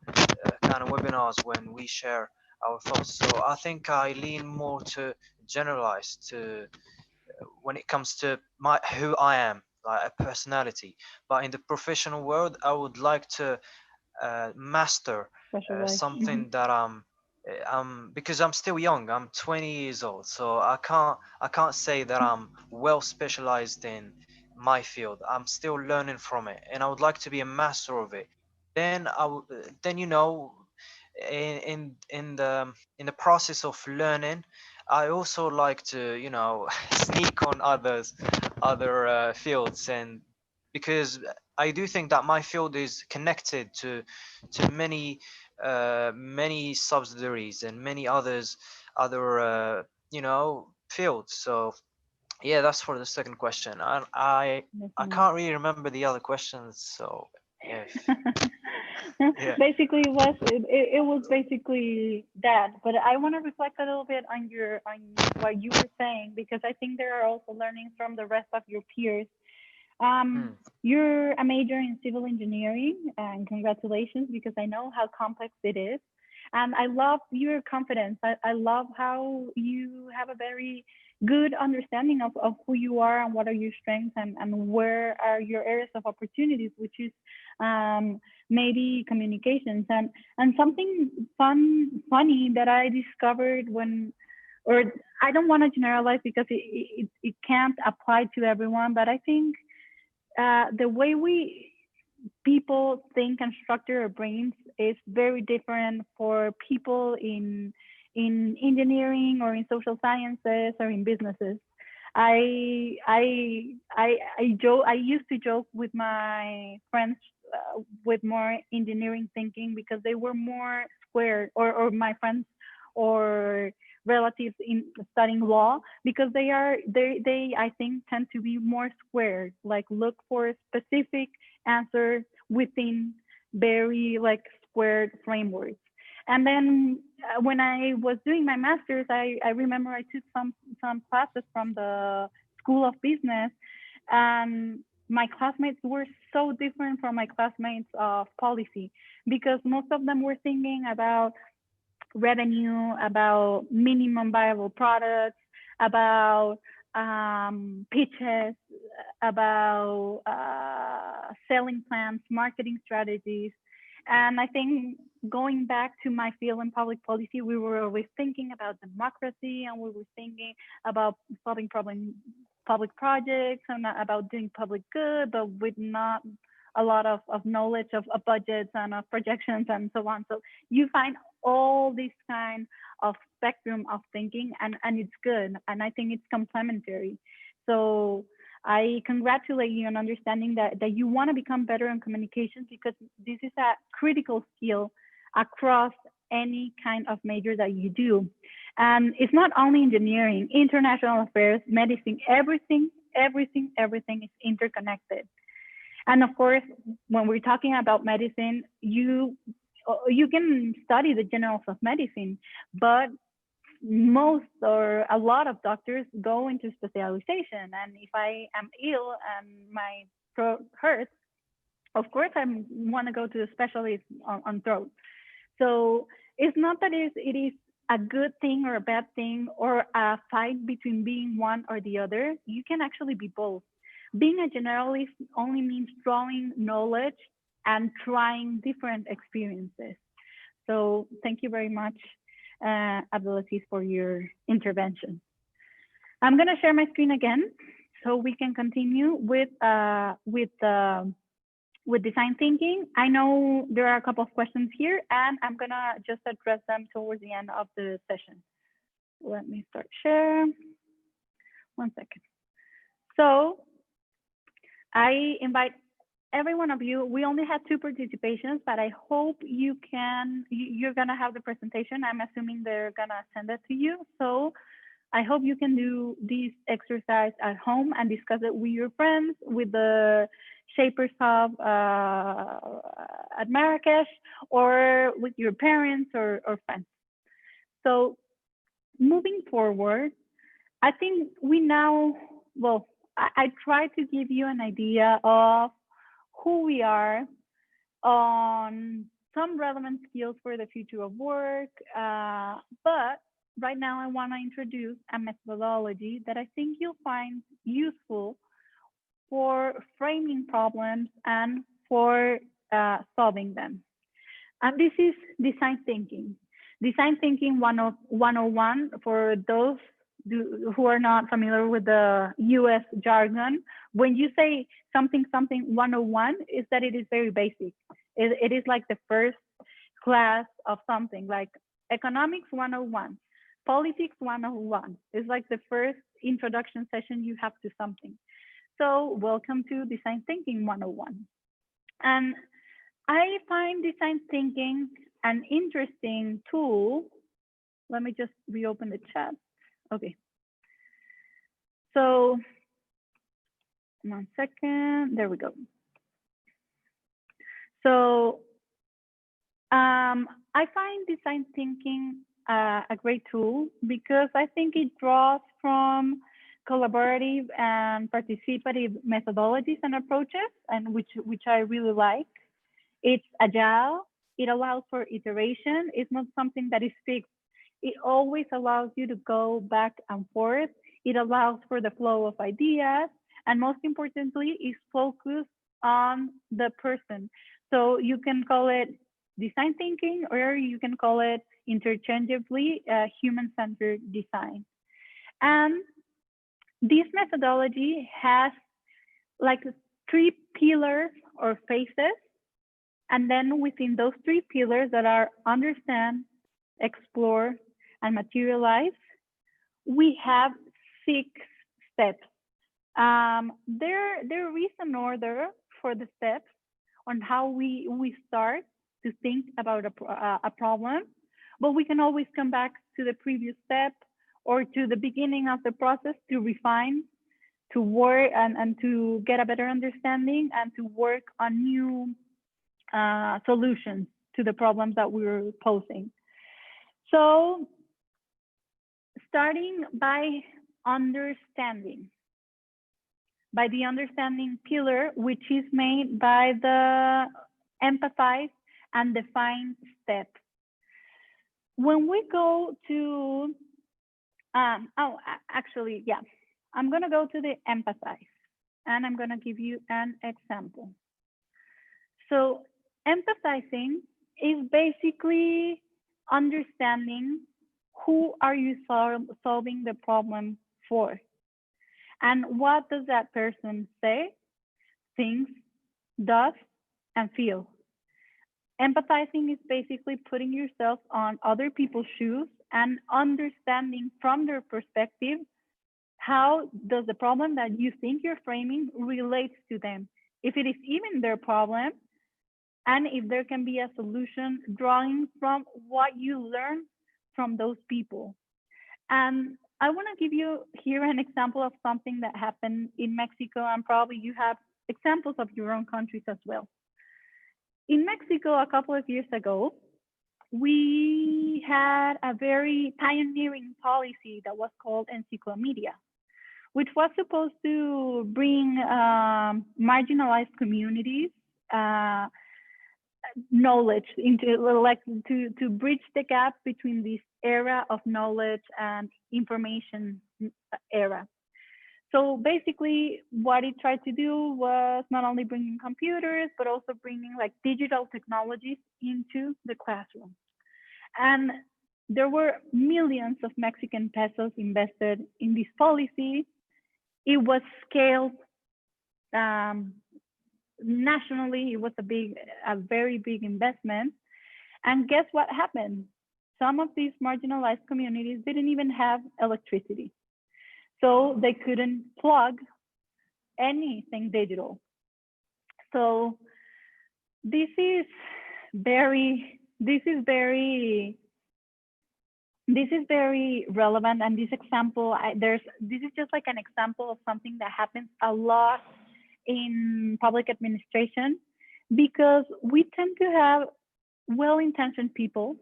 webinars when we share our thoughts. So I think I lean more to generalize to when it comes to my who I am, like a personality. But in the professional world, I would like to master Specialized. Hmm. something that because I'm still young. I'm 20 years old, so I can't say that I'm well specialized in my field. I'm still learning from it, and I would like to be a master of it. Then in the process of learning, I also like to sneak on other fields, and because I do think that my field is connected to many subsidiaries and many other fields. So yeah, that's for the second question. I Definitely. can't really remember the other questions. So if yeah. Basically, it was basically that. But I want to reflect a little bit on what you were saying, because I think there are also learnings from the rest of your peers. Um, Hmm. you're a major in civil engineering, and congratulations, because I know how complex it is. And I love your confidence. I love how you have a very good understanding of who you are and what are your strengths, and where are your areas of opportunities, which is um, maybe communications. And something funny that I discovered when, or I don't want to generalize because it can't apply to everyone, but I think the way we people think and structure our brains is very different for people in engineering or in social sciences or in businesses. I used to joke with my friends with more engineering thinking, because they were more squared, or my friends, or relatives in studying law, because they I think tend to be more squared, like look for specific answers within very like squared frameworks. And then when I was doing my master's, I remember I took some classes from the School of Business, and my classmates were so different from my classmates of policy, because most of them were thinking about revenue, about minimum viable products, about pitches, about selling plans, marketing strategies. And I think going back to my field in public policy, we were always thinking about democracy, and we were thinking about solving public projects and about doing public good, but with not a lot of knowledge of budgets and of projections and so on. So you find all this kind of spectrum of thinking, and it's good. And I think it's complementary. So I congratulate you on understanding that you want to become better in communications, because this is a critical skill across any kind of major that you do. And it's not only engineering, international affairs, medicine, everything is interconnected. And of course, when we're talking about medicine, you can study the generals of medicine, but most or a lot of doctors go into specialization. And if I am ill and my throat hurts, of course I want to go to a specialist on throat. So it's not that it is a good thing or a bad thing or a fight between being one or the other. You can actually be both. Being a generalist only means drawing knowledge and trying different experiences. So thank you very much, Abdulaziz, for your intervention. I'm going to share my screen again so we can continue with design thinking. I know there are a couple of questions here, and I'm going to just address them towards the end of the session. Let me start share. 1 second. So I invite every one of you. We only had 2 participations, but I hope you're going to have the presentation. I'm assuming they're going to send it to you. So I hope you can do this exercise at home and discuss it with your friends, with the Shapers Hub at Marrakesh, or with your parents or friends. So moving forward, I think we now, well, I try to give you an idea of who we are, on some relevant skills for the future of work. But right now I want to introduce a methodology that I think you'll find useful for framing problems and for solving them. And this is design thinking. Design thinking 101, for those who are not familiar with the US jargon. When you say something 101, is that it is very basic. It is like the first class of something, like economics 101, politics 101. It's like the first introduction session you have to something. So welcome to Design Thinking 101. And I find design thinking an interesting tool. Let me just reopen the chat. Okay. So 1 second, there we go. So I find design thinking a great tool, because I think it draws from collaborative and participative methodologies and approaches, and which I really like. It's agile. It allows for iteration. It's not something that is fixed. It always allows you to go back and forth. It allows for the flow of ideas, and most importantly, is focused on the person. So you can call it design thinking, or you can call it interchangeably human-centered design. And this methodology has like 3 pillars or phases. And then within those 3 pillars that are understand, explore, and materialize, we have 6 steps. There is an order for the steps on how we start to think about a problem. but we can always come back to the previous step or to the beginning of the process to refine, to work and to get a better understanding and to work on new solutions to the problems that we were posing. So starting by understanding, by the understanding pillar, which is made by the empathize and define step. When we go to, actually, yeah, I'm gonna go to the empathize and I'm gonna give you an example. So empathizing is basically understanding who are you solving the problem for, and what does that person say, thinks, does, and feels. Empathizing is basically putting yourself on other people's shoes and understanding from their perspective how does the problem that you think you're framing relates to them, if it is even their problem, and if there can be a solution drawing from what you learn from those people. And I want to give you here an example of something that happened in Mexico, and probably you have examples of your own countries as well. In Mexico, a couple of years ago, we had a very pioneering policy that was called Encyclomedia, which was supposed to bring marginalized communities knowledge into, like, to bridge the gap between this era of knowledge and information era. So basically what it tried to do was not only bringing computers, but also bringing like digital technologies into the classroom. And there were millions of Mexican pesos invested in this policy. It was scaled nationally. It was a very big investment. And guess what happened? Some of these marginalized communities didn't even have electricity. So they couldn't plug anything digital. So this is very relevant. And this example, this is just like an example of something that happens a lot in public administration, because we tend to have well-intentioned people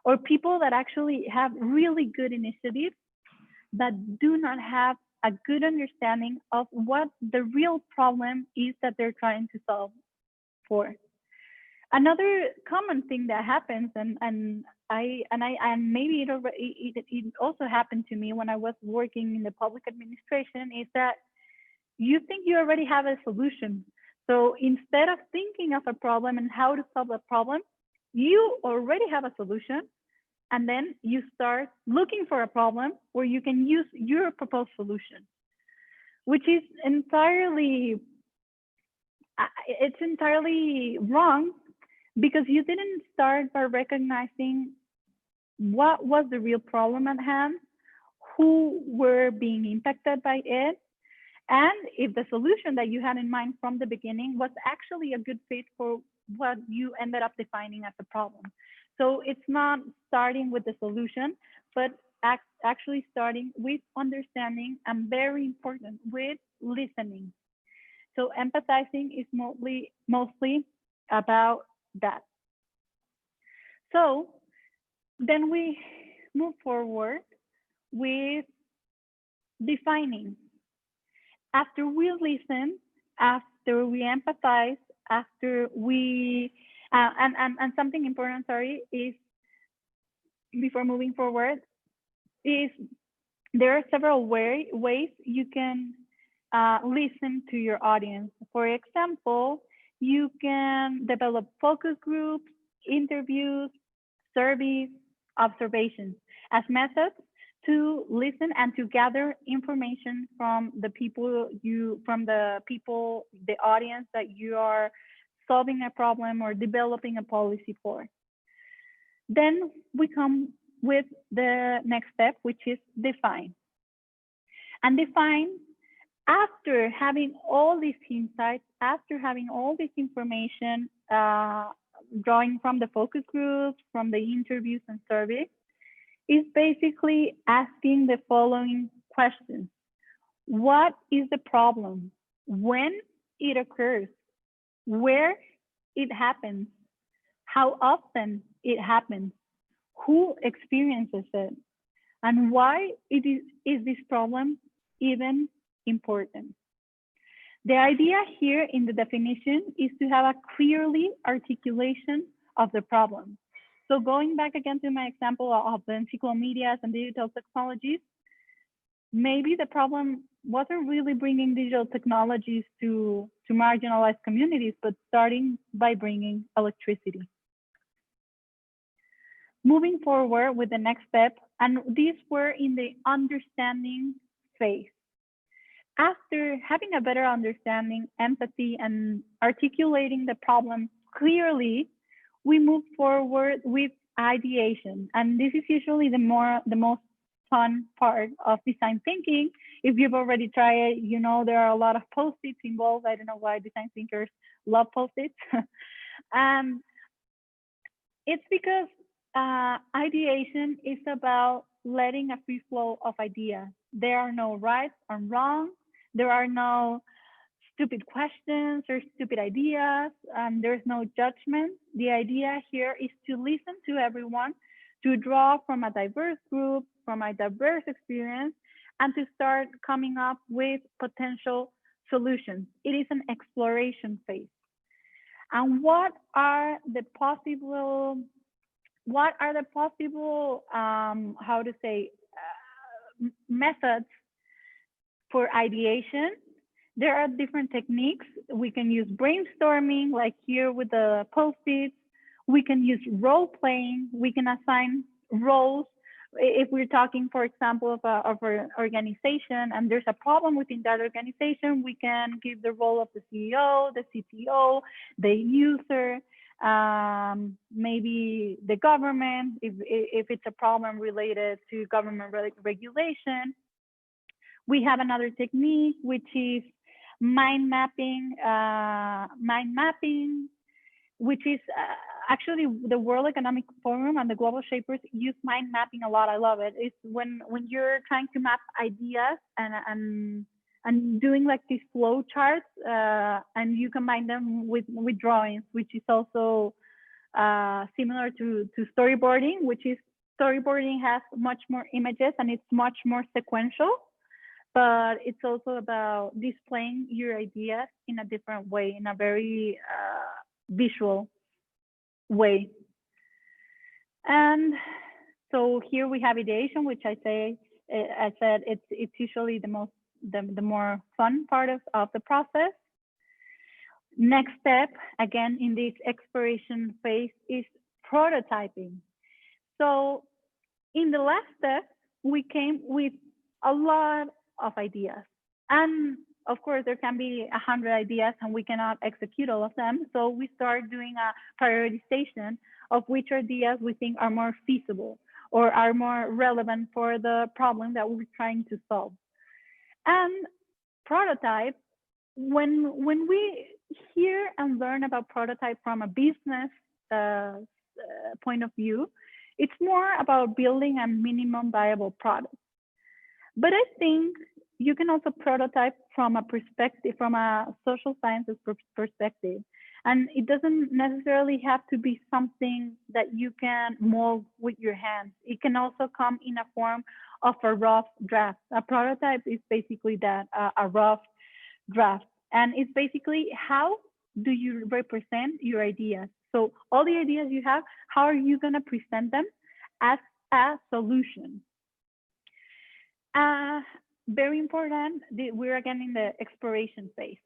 or people that actually have really good initiatives that do not have a good understanding of what the real problem is that they're trying to solve for. Another common thing that happens, and maybe it also happened to me when I was working in the public administration, is that you think you already have a solution. So instead of thinking of a problem and how to solve a problem, you already have a solution. And then you start looking for a problem where you can use your proposed solution, which is entirely wrong, because you didn't start by recognizing what was the real problem at hand, who were being impacted by it, and if the solution that you had in mind from the beginning was actually a good fit for what you ended up defining as a problem. So it's not starting with the solution, but actually starting with understanding, and very important, with listening. So empathizing is mostly about that. So then we move forward with defining. After we listen, after we empathize, after we and something important, sorry, is before moving forward, is there are several ways you can listen to your audience. For example, you can develop focus groups, interviews, surveys, observations as methods to listen and to gather information from the audience that you are solving a problem or developing a policy for. Then we come with the next step, which is define. And define, after having all these insights, after having all this information drawing from the focus groups, from the interviews and surveys, is basically asking the following questions. What is the problem? When it occurs? Where it happens? How often it happens? Who experiences it? And why is this problem even important? The idea here in the definition is to have a clearly articulation of the problem. So going back again to my example of the encyclomedias and digital technologies, maybe the problem wasn't really bringing digital technologies to marginalized communities, but starting by bringing electricity. Moving forward with the next step, and these were in the understanding phase. After having a better understanding, empathy, and articulating the problem clearly, we move forward with ideation. And this is usually the most fun part of design thinking. If you've already tried it, you know there are a lot of post-its involved. I don't know why design thinkers love post-its. It's because ideation is about letting a free flow of ideas. There are no rights or wrongs. There are no stupid questions or stupid ideas. There's no judgment. The idea here is to listen to everyone, to draw from a diverse group, from a diverse experience, and to start coming up with potential solutions. It is an exploration phase. And what are the possible, methods for ideation? There are different techniques. We can use brainstorming, like here with the post-its. We can use role playing. We can assign roles. If we're talking, for example, of an organization and there's a problem within that organization, we can give the role of the CEO, the CTO, the user, maybe the government, if it's a problem related to government regulation. We have another technique, which is mind mapping, which is actually the World Economic Forum and the Global Shapers use mind mapping a lot. I love it. It's when you're trying to map ideas and doing like these flow charts, and you combine them with drawings, which is also similar to storyboarding, which is storyboarding has much more images and it's much more sequential. But it's also about displaying your ideas in a different way, in a very visual way. And so here we have ideation, which I said it's usually the more fun part of the process. Next step, again, in this exploration phase is prototyping. So in the last step, we came with a lot of ideas. And of course, there can be 100 ideas and we cannot execute all of them. So we start doing a prioritization of which ideas we think are more feasible or are more relevant for the problem that we're trying to solve. And prototype, when we hear and learn about prototype from a business point of view, it's more about building a minimum viable product. But I think you can also prototype from a perspective, from a social sciences perspective. And it doesn't necessarily have to be something that you can mold with your hands. It can also come in a form of a rough draft. A prototype is basically that, a rough draft. And it's basically how do you represent your ideas? So all the ideas you have, how are you gonna present them as a solution? Very important, we're again in the exploration phase.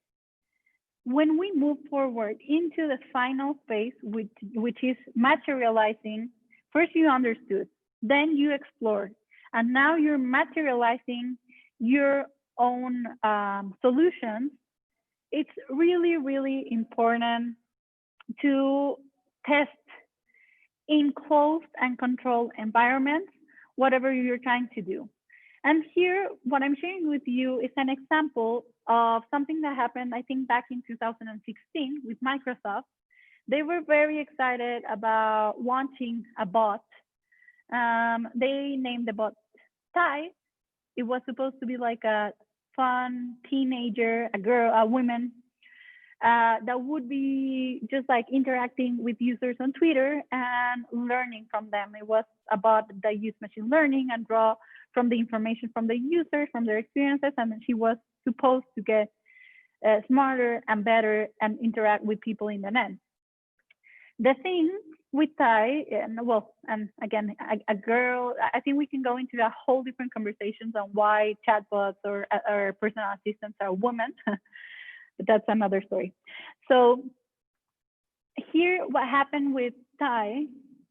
When we move forward into the final phase, which is materializing, first you understood, then you explored, and now you're materializing your own solutions. It's really, really important to test in closed and controlled environments, whatever you're trying to do. And here, what I'm sharing with you is an example of something that happened, I think, back in 2016 with Microsoft. they were very excited about launching a bot. They named the bot Ty. It was supposed to be like a fun teenager, a girl, a woman that would be just like interacting with users on Twitter and learning from them. It was a bot that used machine learning and draw from the information from the users, from their experiences, and she was supposed to get smarter and better and interact with people in the net. The thing with Ty, and well, and again, a girl, I think we can go into a whole different conversations on why chatbots or personal assistants are women, but that's another story. So here, what happened with Ty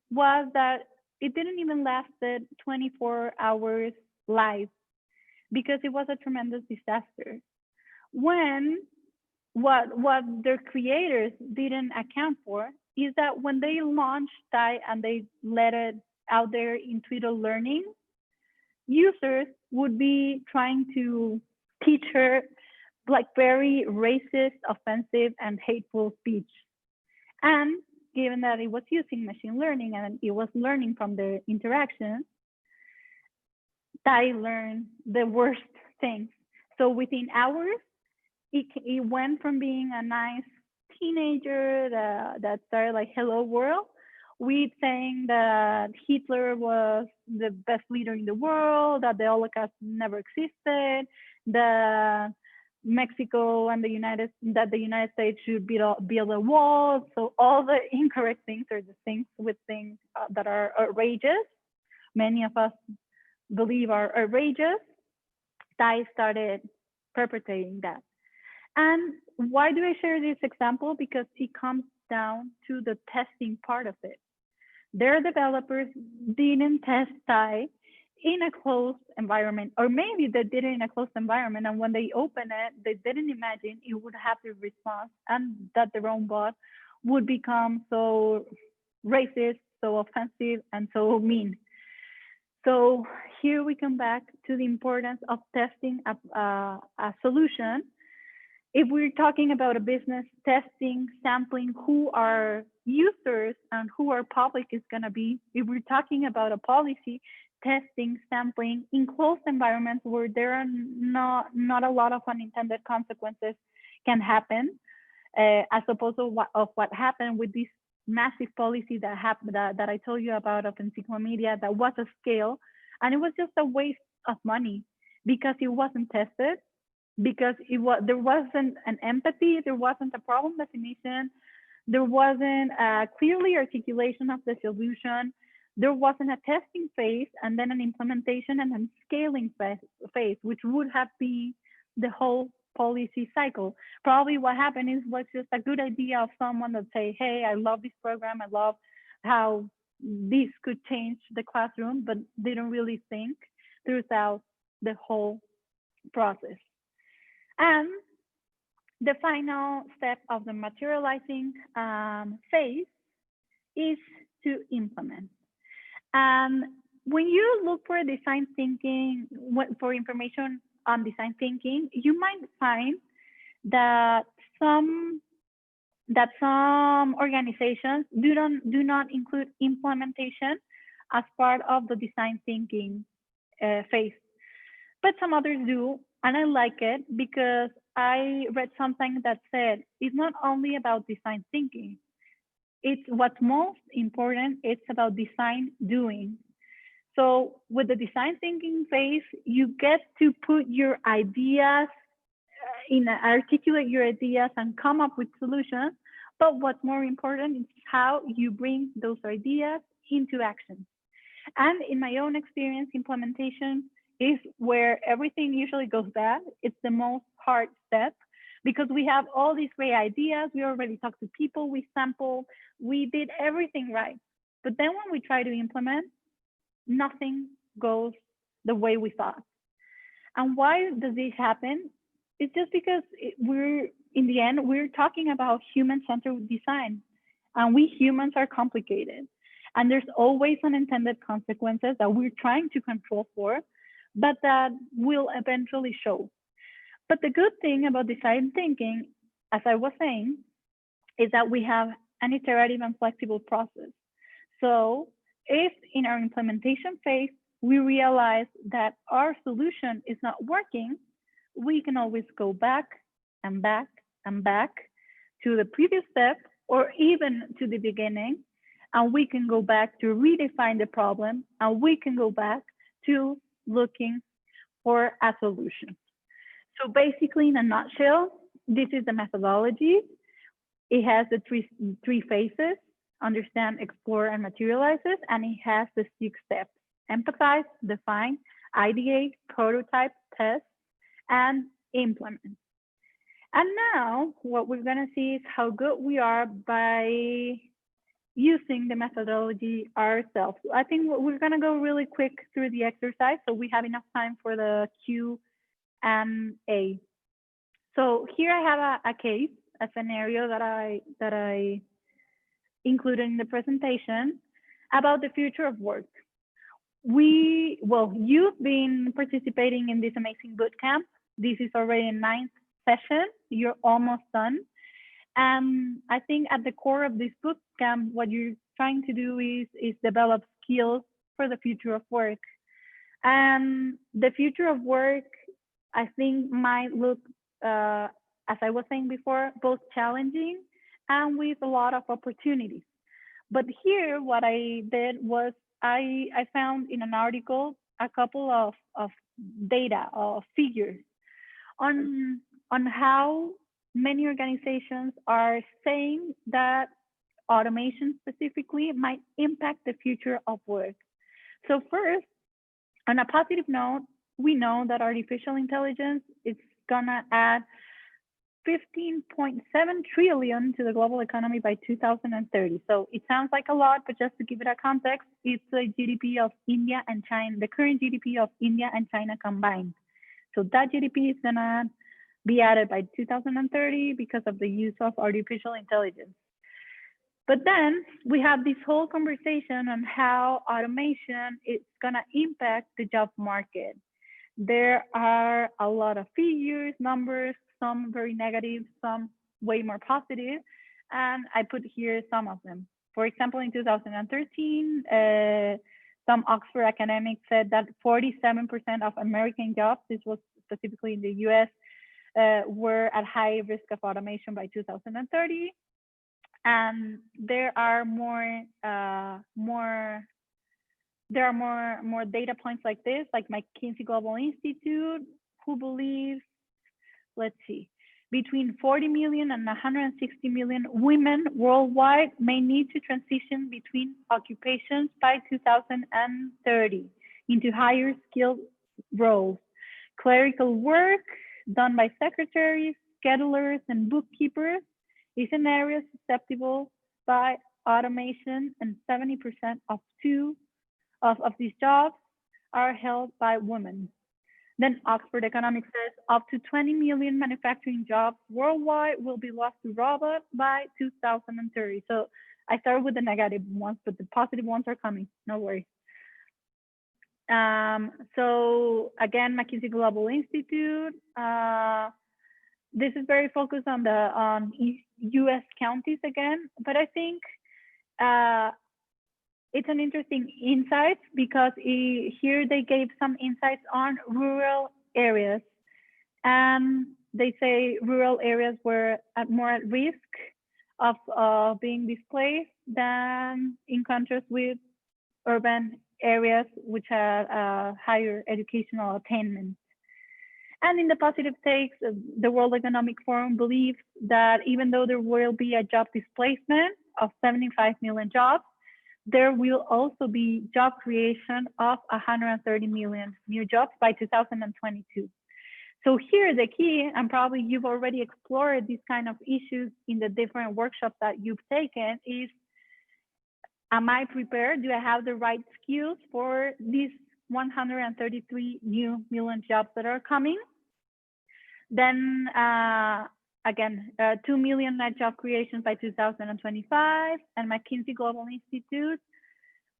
was that it didn't even lasted 24 hours live because it was a tremendous disaster. When what their creators didn't account for is that when they launched Ty and they let it out there in Twitter learning, users would be trying to teach her like very racist, offensive, and hateful speech. And given that it was using machine learning and it was learning from the interactions, Ty learned the worst things. So within hours, it went from being a nice teenager that started like hello world with saying that Hitler was the best leader in the world, that the Holocaust never existed, that Mexico and the United States should build a wall. So all the incorrect things are the things with things that are outrageous. Many of us believe are outrageous. Ty started perpetrating that. And why do I share this example? Because it comes down to the testing part of it. Their developers didn't test Ty in a closed environment, or maybe they did it in a closed environment, and when they opened it, they didn't imagine it would have the response and that their own bot would become so racist, so offensive, and so mean. So here we come back to the importance of testing a solution. If we're talking about a business, testing, sampling who our users and who our public is going to be. If we're talking about a policy, testing, sampling in closed environments where there are not a lot of unintended consequences can happen, as opposed to what happened with this massive policy that happened that I told you about of encyclopedia that was a scale, and it was just a waste of money because it wasn't tested. Because there wasn't an empathy, there wasn't a problem definition, there wasn't a clearly articulation of the solution, there wasn't a testing phase and then an implementation and then scaling phase, which would have been the whole policy cycle. Probably what happened was just a good idea of someone that say, hey, I love this program, I love how this could change the classroom, but they don't really think throughout the whole process. And the final step of the materializing phase is to implement. And when you look for design thinking, for information on design thinking, you might find that some organizations do not include implementation as part of the design thinking phase, but some others do. And I like it because I read something that said it's not only about design thinking. It's what's most important. It's about design doing. So with the design thinking phase, you get to put your ideas articulate your ideas and come up with solutions. But what's more important is how you bring those ideas into action. And in my own experience, implementation is where everything usually goes bad. It's the most hard step because we have all these great ideas. We already talked to people, we sampled, we did everything right. But then when we try to implement, nothing goes the way we thought. And why does this happen? It's just because in the end, we're talking about human-centered design, and we humans are complicated. And there's always unintended consequences that we're trying to control for, but that will eventually show. But the good thing about design thinking, as I was saying, is that we have an iterative and flexible process. So if in our implementation phase, we realize that our solution is not working, we can always go back and back and back to the previous step or even to the beginning, and we can go back to redefine the problem, and we can go back to looking for a solution. So basically, in a nutshell, this is the methodology. It has the three phases: understand, explore, and materializes, and it has the 6 steps: empathize, define, ideate, prototype, test, and implement. And now what we're gonna see is how good we are by using the methodology ourselves. I think we're gonna go really quick through the exercise so we have enough time for the Q&A. So here I have a case, a scenario that I included in the presentation about the future of work. You've been participating in this amazing bootcamp. This is already a 9th session. You're almost done. And I think at the core of this bootcamp, what you're trying to do is develop skills for the future of work. And the future of work, I think, might look, as I was saying before, both challenging and with a lot of opportunities. But here, what I did was I found in an article a couple of data, of figures on how many organizations are saying that automation specifically might impact the future of work. So first, on a positive note, we know that artificial intelligence is gonna add 15.7 trillion to the global economy by 2030. So it sounds like a lot, but just to give it a context, it's the GDP of India and China, the current GDP of India and China combined. So that GDP is gonna be added by 2030 because of the use of artificial intelligence. But then we have this whole conversation on how automation is gonna impact the job market. There are a lot of figures, numbers, some very negative, some way more positive, and I put here some of them. For example, in 2013, some Oxford academics said that 47% of American jobs, this was specifically in the US, were at high risk of automation by 2030. And there are more data points like this, like McKinsey Global Institute, who believes, let's see, between 40 million and 160 million women worldwide may need to transition between occupations by 2030 into higher skilled roles. Clerical work done by secretaries, schedulers, and bookkeepers is an area susceptible by automation, and 70% of these jobs are held by women. Then Oxford Economics says up to 20 million manufacturing jobs worldwide will be lost to robots by 2030. So I started with the negative ones, but the positive ones are coming, no worries. So again, McKinsey Global Institute, this is very focused on US counties again, but I think it's an interesting insight because here they gave some insights on rural areas, and they say rural areas were more at risk of being displaced than in contrast with urban areas which have higher educational attainment. And in the positive takes, the World Economic Forum believes that even though there will be a job displacement of 75 million jobs, there will also be job creation of 130 million new jobs by 2022. So here the key, and probably you've already explored these kind of issues in the different workshops that you've taken, is, am I prepared? Do I have the right skills for these 133 new million jobs that are coming? Then again, 2 million net job creations by 2025, and McKinsey Global Institute,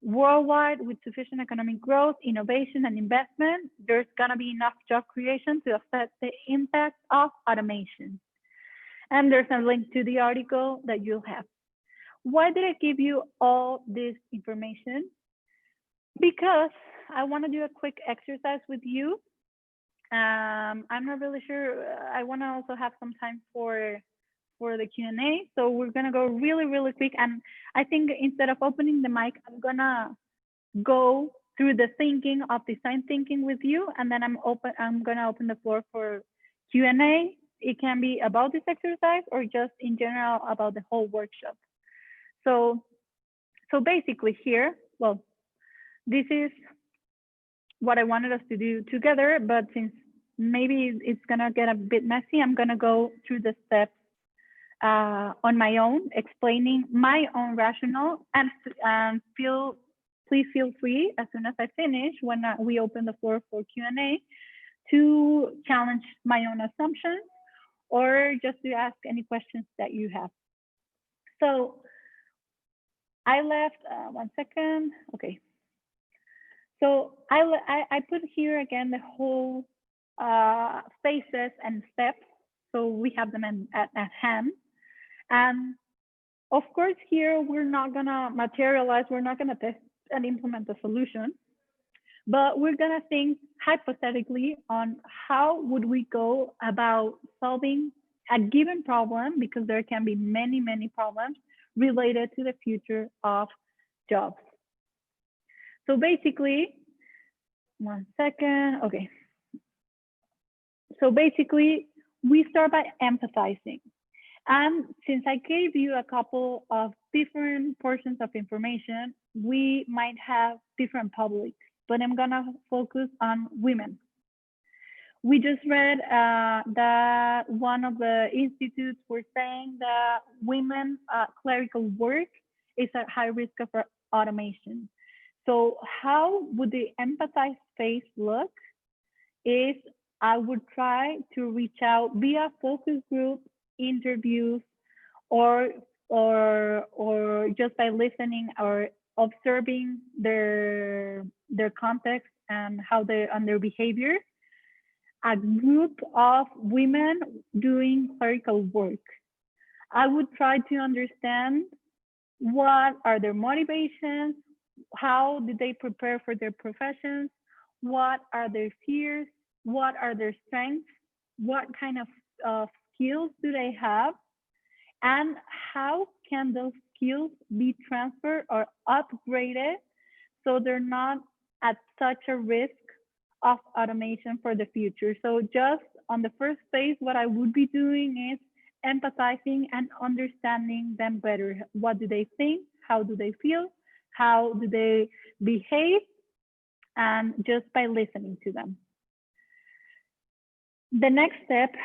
worldwide with sufficient economic growth, innovation, and investment, there's gonna be enough job creation to offset the impact of automation. And there's a link to the article that you'll have. why did I give you all this information? Because I want to do a quick exercise with you. I'm not really sure. I want to also have some time for the Q&A. So we're going to go really, really quick. And I think instead of opening the mic, I'm going to go through the thinking of design thinking with you. And then I'm going to open the floor for Q&A. It can be about this exercise or just in general about the whole workshop. So basically here, well, this is what I wanted us to do together, but since maybe it's gonna get a bit messy, I'm gonna go through the steps on my own, explaining my own rationale, and please feel free as soon as I finish, when we open the floor for Q&A, to challenge my own assumptions or just to ask any questions that you have. So I left, one second, okay. So I put here again the whole phases and steps, so we have them at hand. And of course here we're not gonna materialize, we're not gonna test and implement a solution, but we're gonna think hypothetically on how would we go about solving a given problem, because there can be many, many problems related to the future of jobs. So basically, one second, okay. So basically, we start by empathizing. And since I gave you a couple of different portions of information, we might have different publics, but I'm gonna focus on women. We just read that one of the institutes were saying that women clerical work is at high risk of automation. So how would the empathize phase look? Is I would try to reach out via focus group, interviews, or just by listening or observing their context and how their behavior, a group of women doing clerical work. I would try to understand what are their motivations, how did they prepare for their professions, what are their fears, what are their strengths, what kind of skills do they have, and how can those skills be transferred or upgraded so they're not at such a risk of automation for the future. So just on the first phase, what I would be doing is empathizing and understanding them better. What do they think? How do they feel? How do they behave? And just by listening to them. The next step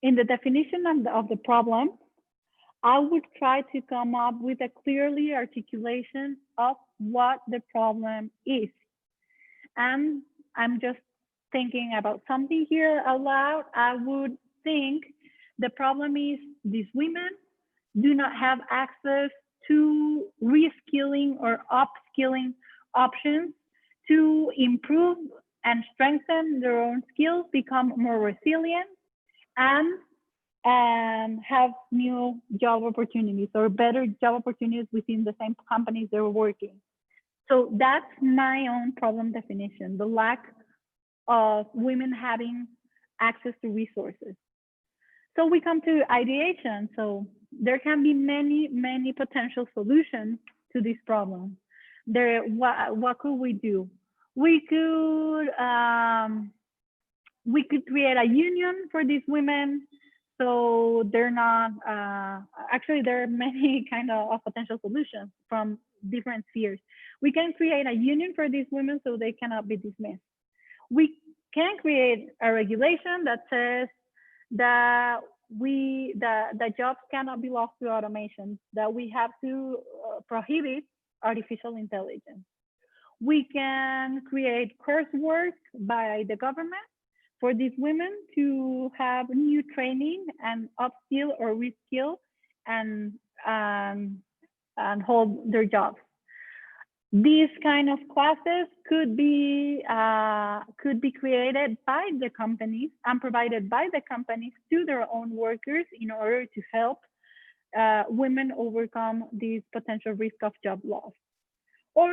in the definition of the problem, I would try to come up with a clearly articulation of what the problem is. And I'm just thinking about something here out loud. I would think the problem is these women do not have access to reskilling or upskilling options to improve and strengthen their own skills, become more resilient, and have new job opportunities or better job opportunities within the same companies they're working. So that's my own problem definition, the lack of women having access to resources. So we come to ideation. So there can be many, many potential solutions to this problem. What could we do? We could create a union for these women, so they're not. Actually, there are many kind of potential solutions from different spheres. We can create a union for these women so they cannot be dismissed. We can create a regulation that says that the jobs cannot be lost to automation, that we have to prohibit artificial intelligence. We can create coursework by the government for these women to have new training and upskill or reskill and hold their jobs. These kind of classes could be created by the companies and provided by the companies to their own workers in order to help women overcome this potential risk of job loss. Or,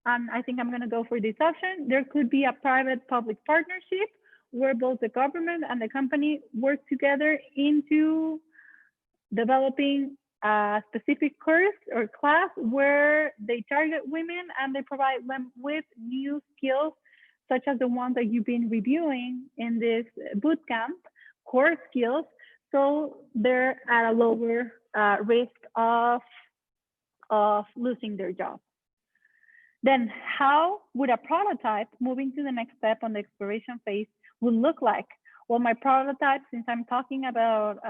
and I think I'm going to go for this option, there could be a private-public partnership where both the government and the company work together into developing a specific course or class where they target women and they provide them with new skills, such as the ones that you've been reviewing in this bootcamp, core skills, so they're at a lower risk of losing their job. Then how would a prototype moving to the next step on the exploration phase would look like? Well, my prototype, since I'm talking about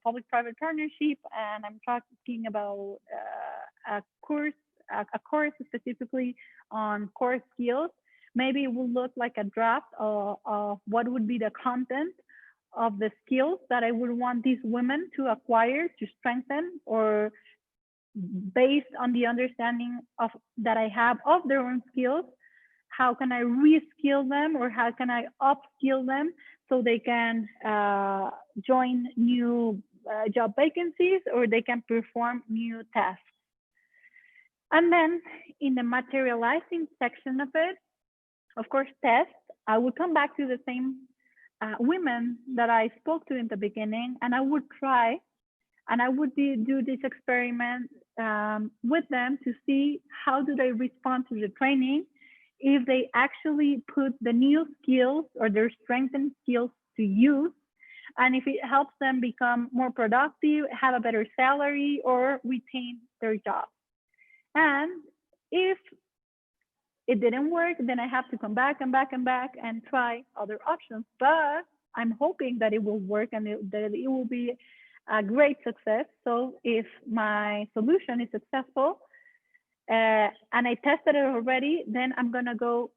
public-private partnership and I'm talking about a course specifically on core skills, maybe it will look like a draft of what would be the content of the skills that I would want these women to acquire, to strengthen, or based on the understanding of that I have of their own skills, how can I reskill them or how can I upskill them so they can join new job vacancies or they can perform new tasks. And then in the materializing section of it, of course, tests, I would come back to the same women that I spoke to in the beginning, and I would try and I would do this experiment with them to see how do they respond to the training, if they actually put the new skills or their strengthened skills to use, and if it helps them become more productive, have a better salary, or retain their job. And if it didn't work, then I have to come back and try other options. But I'm hoping that it will work and that it will be a great success. So if my solution is successful and I tested it already, then I'm gonna go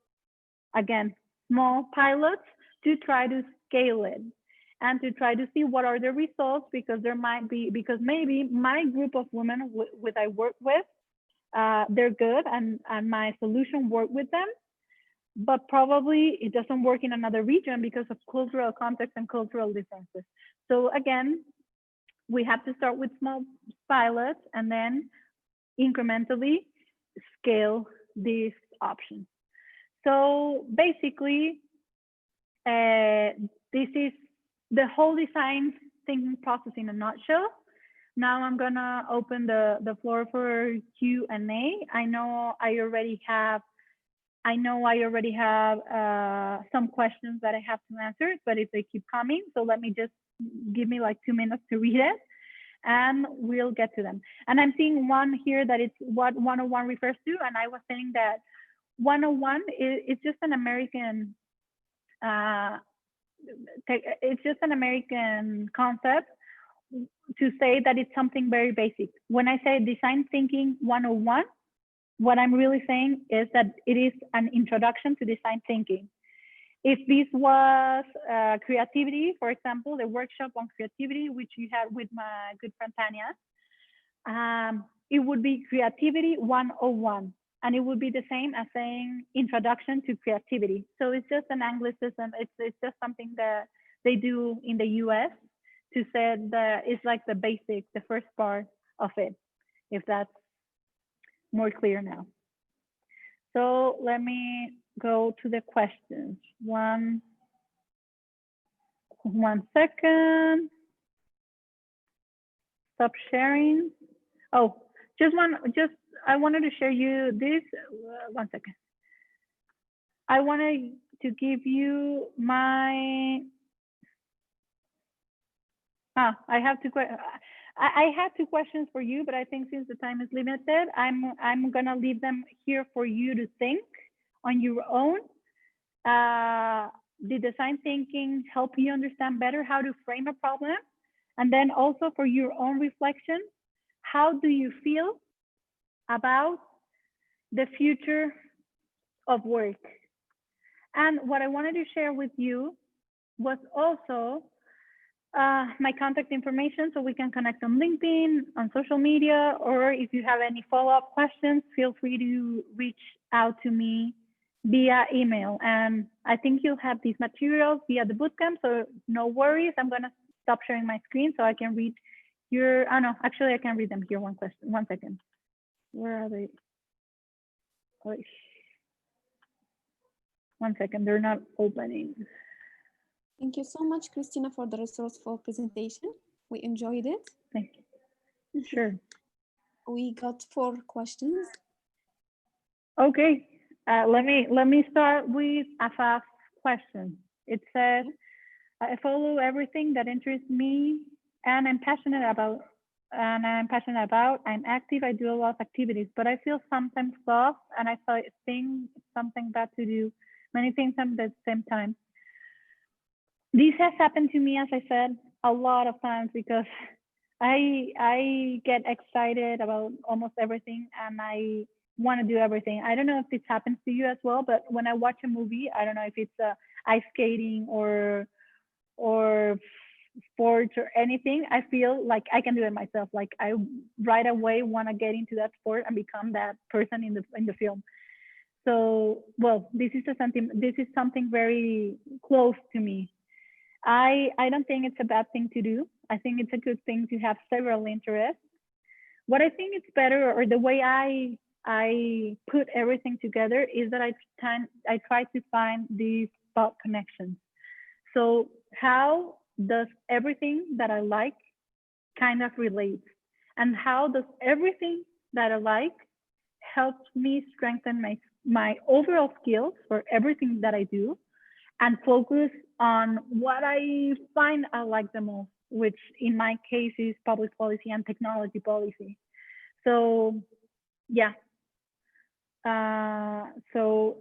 again, small pilots to try to scale it and to try to see what are the results, because there might be, because maybe my group of women I work with, they're good and my solution work with them, but probably it doesn't work in another region because of cultural context and cultural differences. So again, we have to start with small pilots and then incrementally scale these options. So basically, this is the whole design thinking process in a nutshell. Now I'm gonna open the floor for Q&A. I know I already have some questions that I have to answer, but if they keep coming, so let me just give me like 2 minutes to read it and we'll get to them. And I'm seeing one here that it's what 101 refers to, and I was saying that 101 is just an American it's just an American concept to say that it's something very basic. When I say design thinking 101, what I'm really saying is that it is an introduction to design thinking. If this was creativity, for example, the workshop on creativity, which you had with my good friend Tanya, it would be creativity 101. And it would be the same as saying introduction to creativity. So it's just an Anglicism. It's just something that they do in the US to say that it's like the basic, the first part of it, if that's more clear now. So let me go to the questions. One second. Stop sharing. Oh, I wanted to share you this. 1 second. I wanted to give you my. I have I had 2 questions for you, but I think since the time is limited, I'm gonna leave them here for you to think on your own. Did design thinking help you understand better how to frame a problem? And then also for your own reflection, how do you feel about the future of work? And what I wanted to share with you was also my contact information, so we can connect on LinkedIn, on social media, or if you have any follow-up questions, feel free to reach out to me via email. And I think you'll have these materials via the bootcamp, so no worries. I'm gonna stop sharing my screen so I can read you're, oh no, actually I can read them here. One second. Where are they? Wait. One second, they're not opening. Thank you so much, Cristina, for the resourceful presentation. We enjoyed it. Thank you. Sure. We got 4 questions. Okay, let me start with a fast question. It says, I follow everything that interests me and I'm passionate about. I'm active, I do a lot of activities, but I feel sometimes lost and I think something bad to do, many things at the same time. This has happened to me, as I said, a lot of times because I get excited about almost everything and I want to do everything. I don't know if this happens to you as well, but when I watch a movie, I don't know if it's ice skating or sports or anything, I feel like I can do it myself. Like I right away want to get into that sport and become that person in the film. So, well, this is something very close to me. I don't think it's a bad thing to do. I think it's a good thing to have several interests. What I think it's better, or the way I put everything together, is that I try to find these thought connections. So how does everything that I like kind of relate? And how does everything that I like help me strengthen my overall skills for everything that I do and focus on what I find I like the most, which in my case is public policy and technology policy. So yeah. So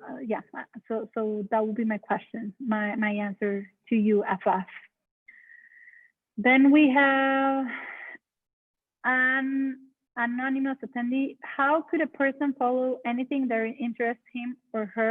that would be my question, my answer to you, Afaf. Then we have an anonymous attendee. How could a person follow anything that interests him or her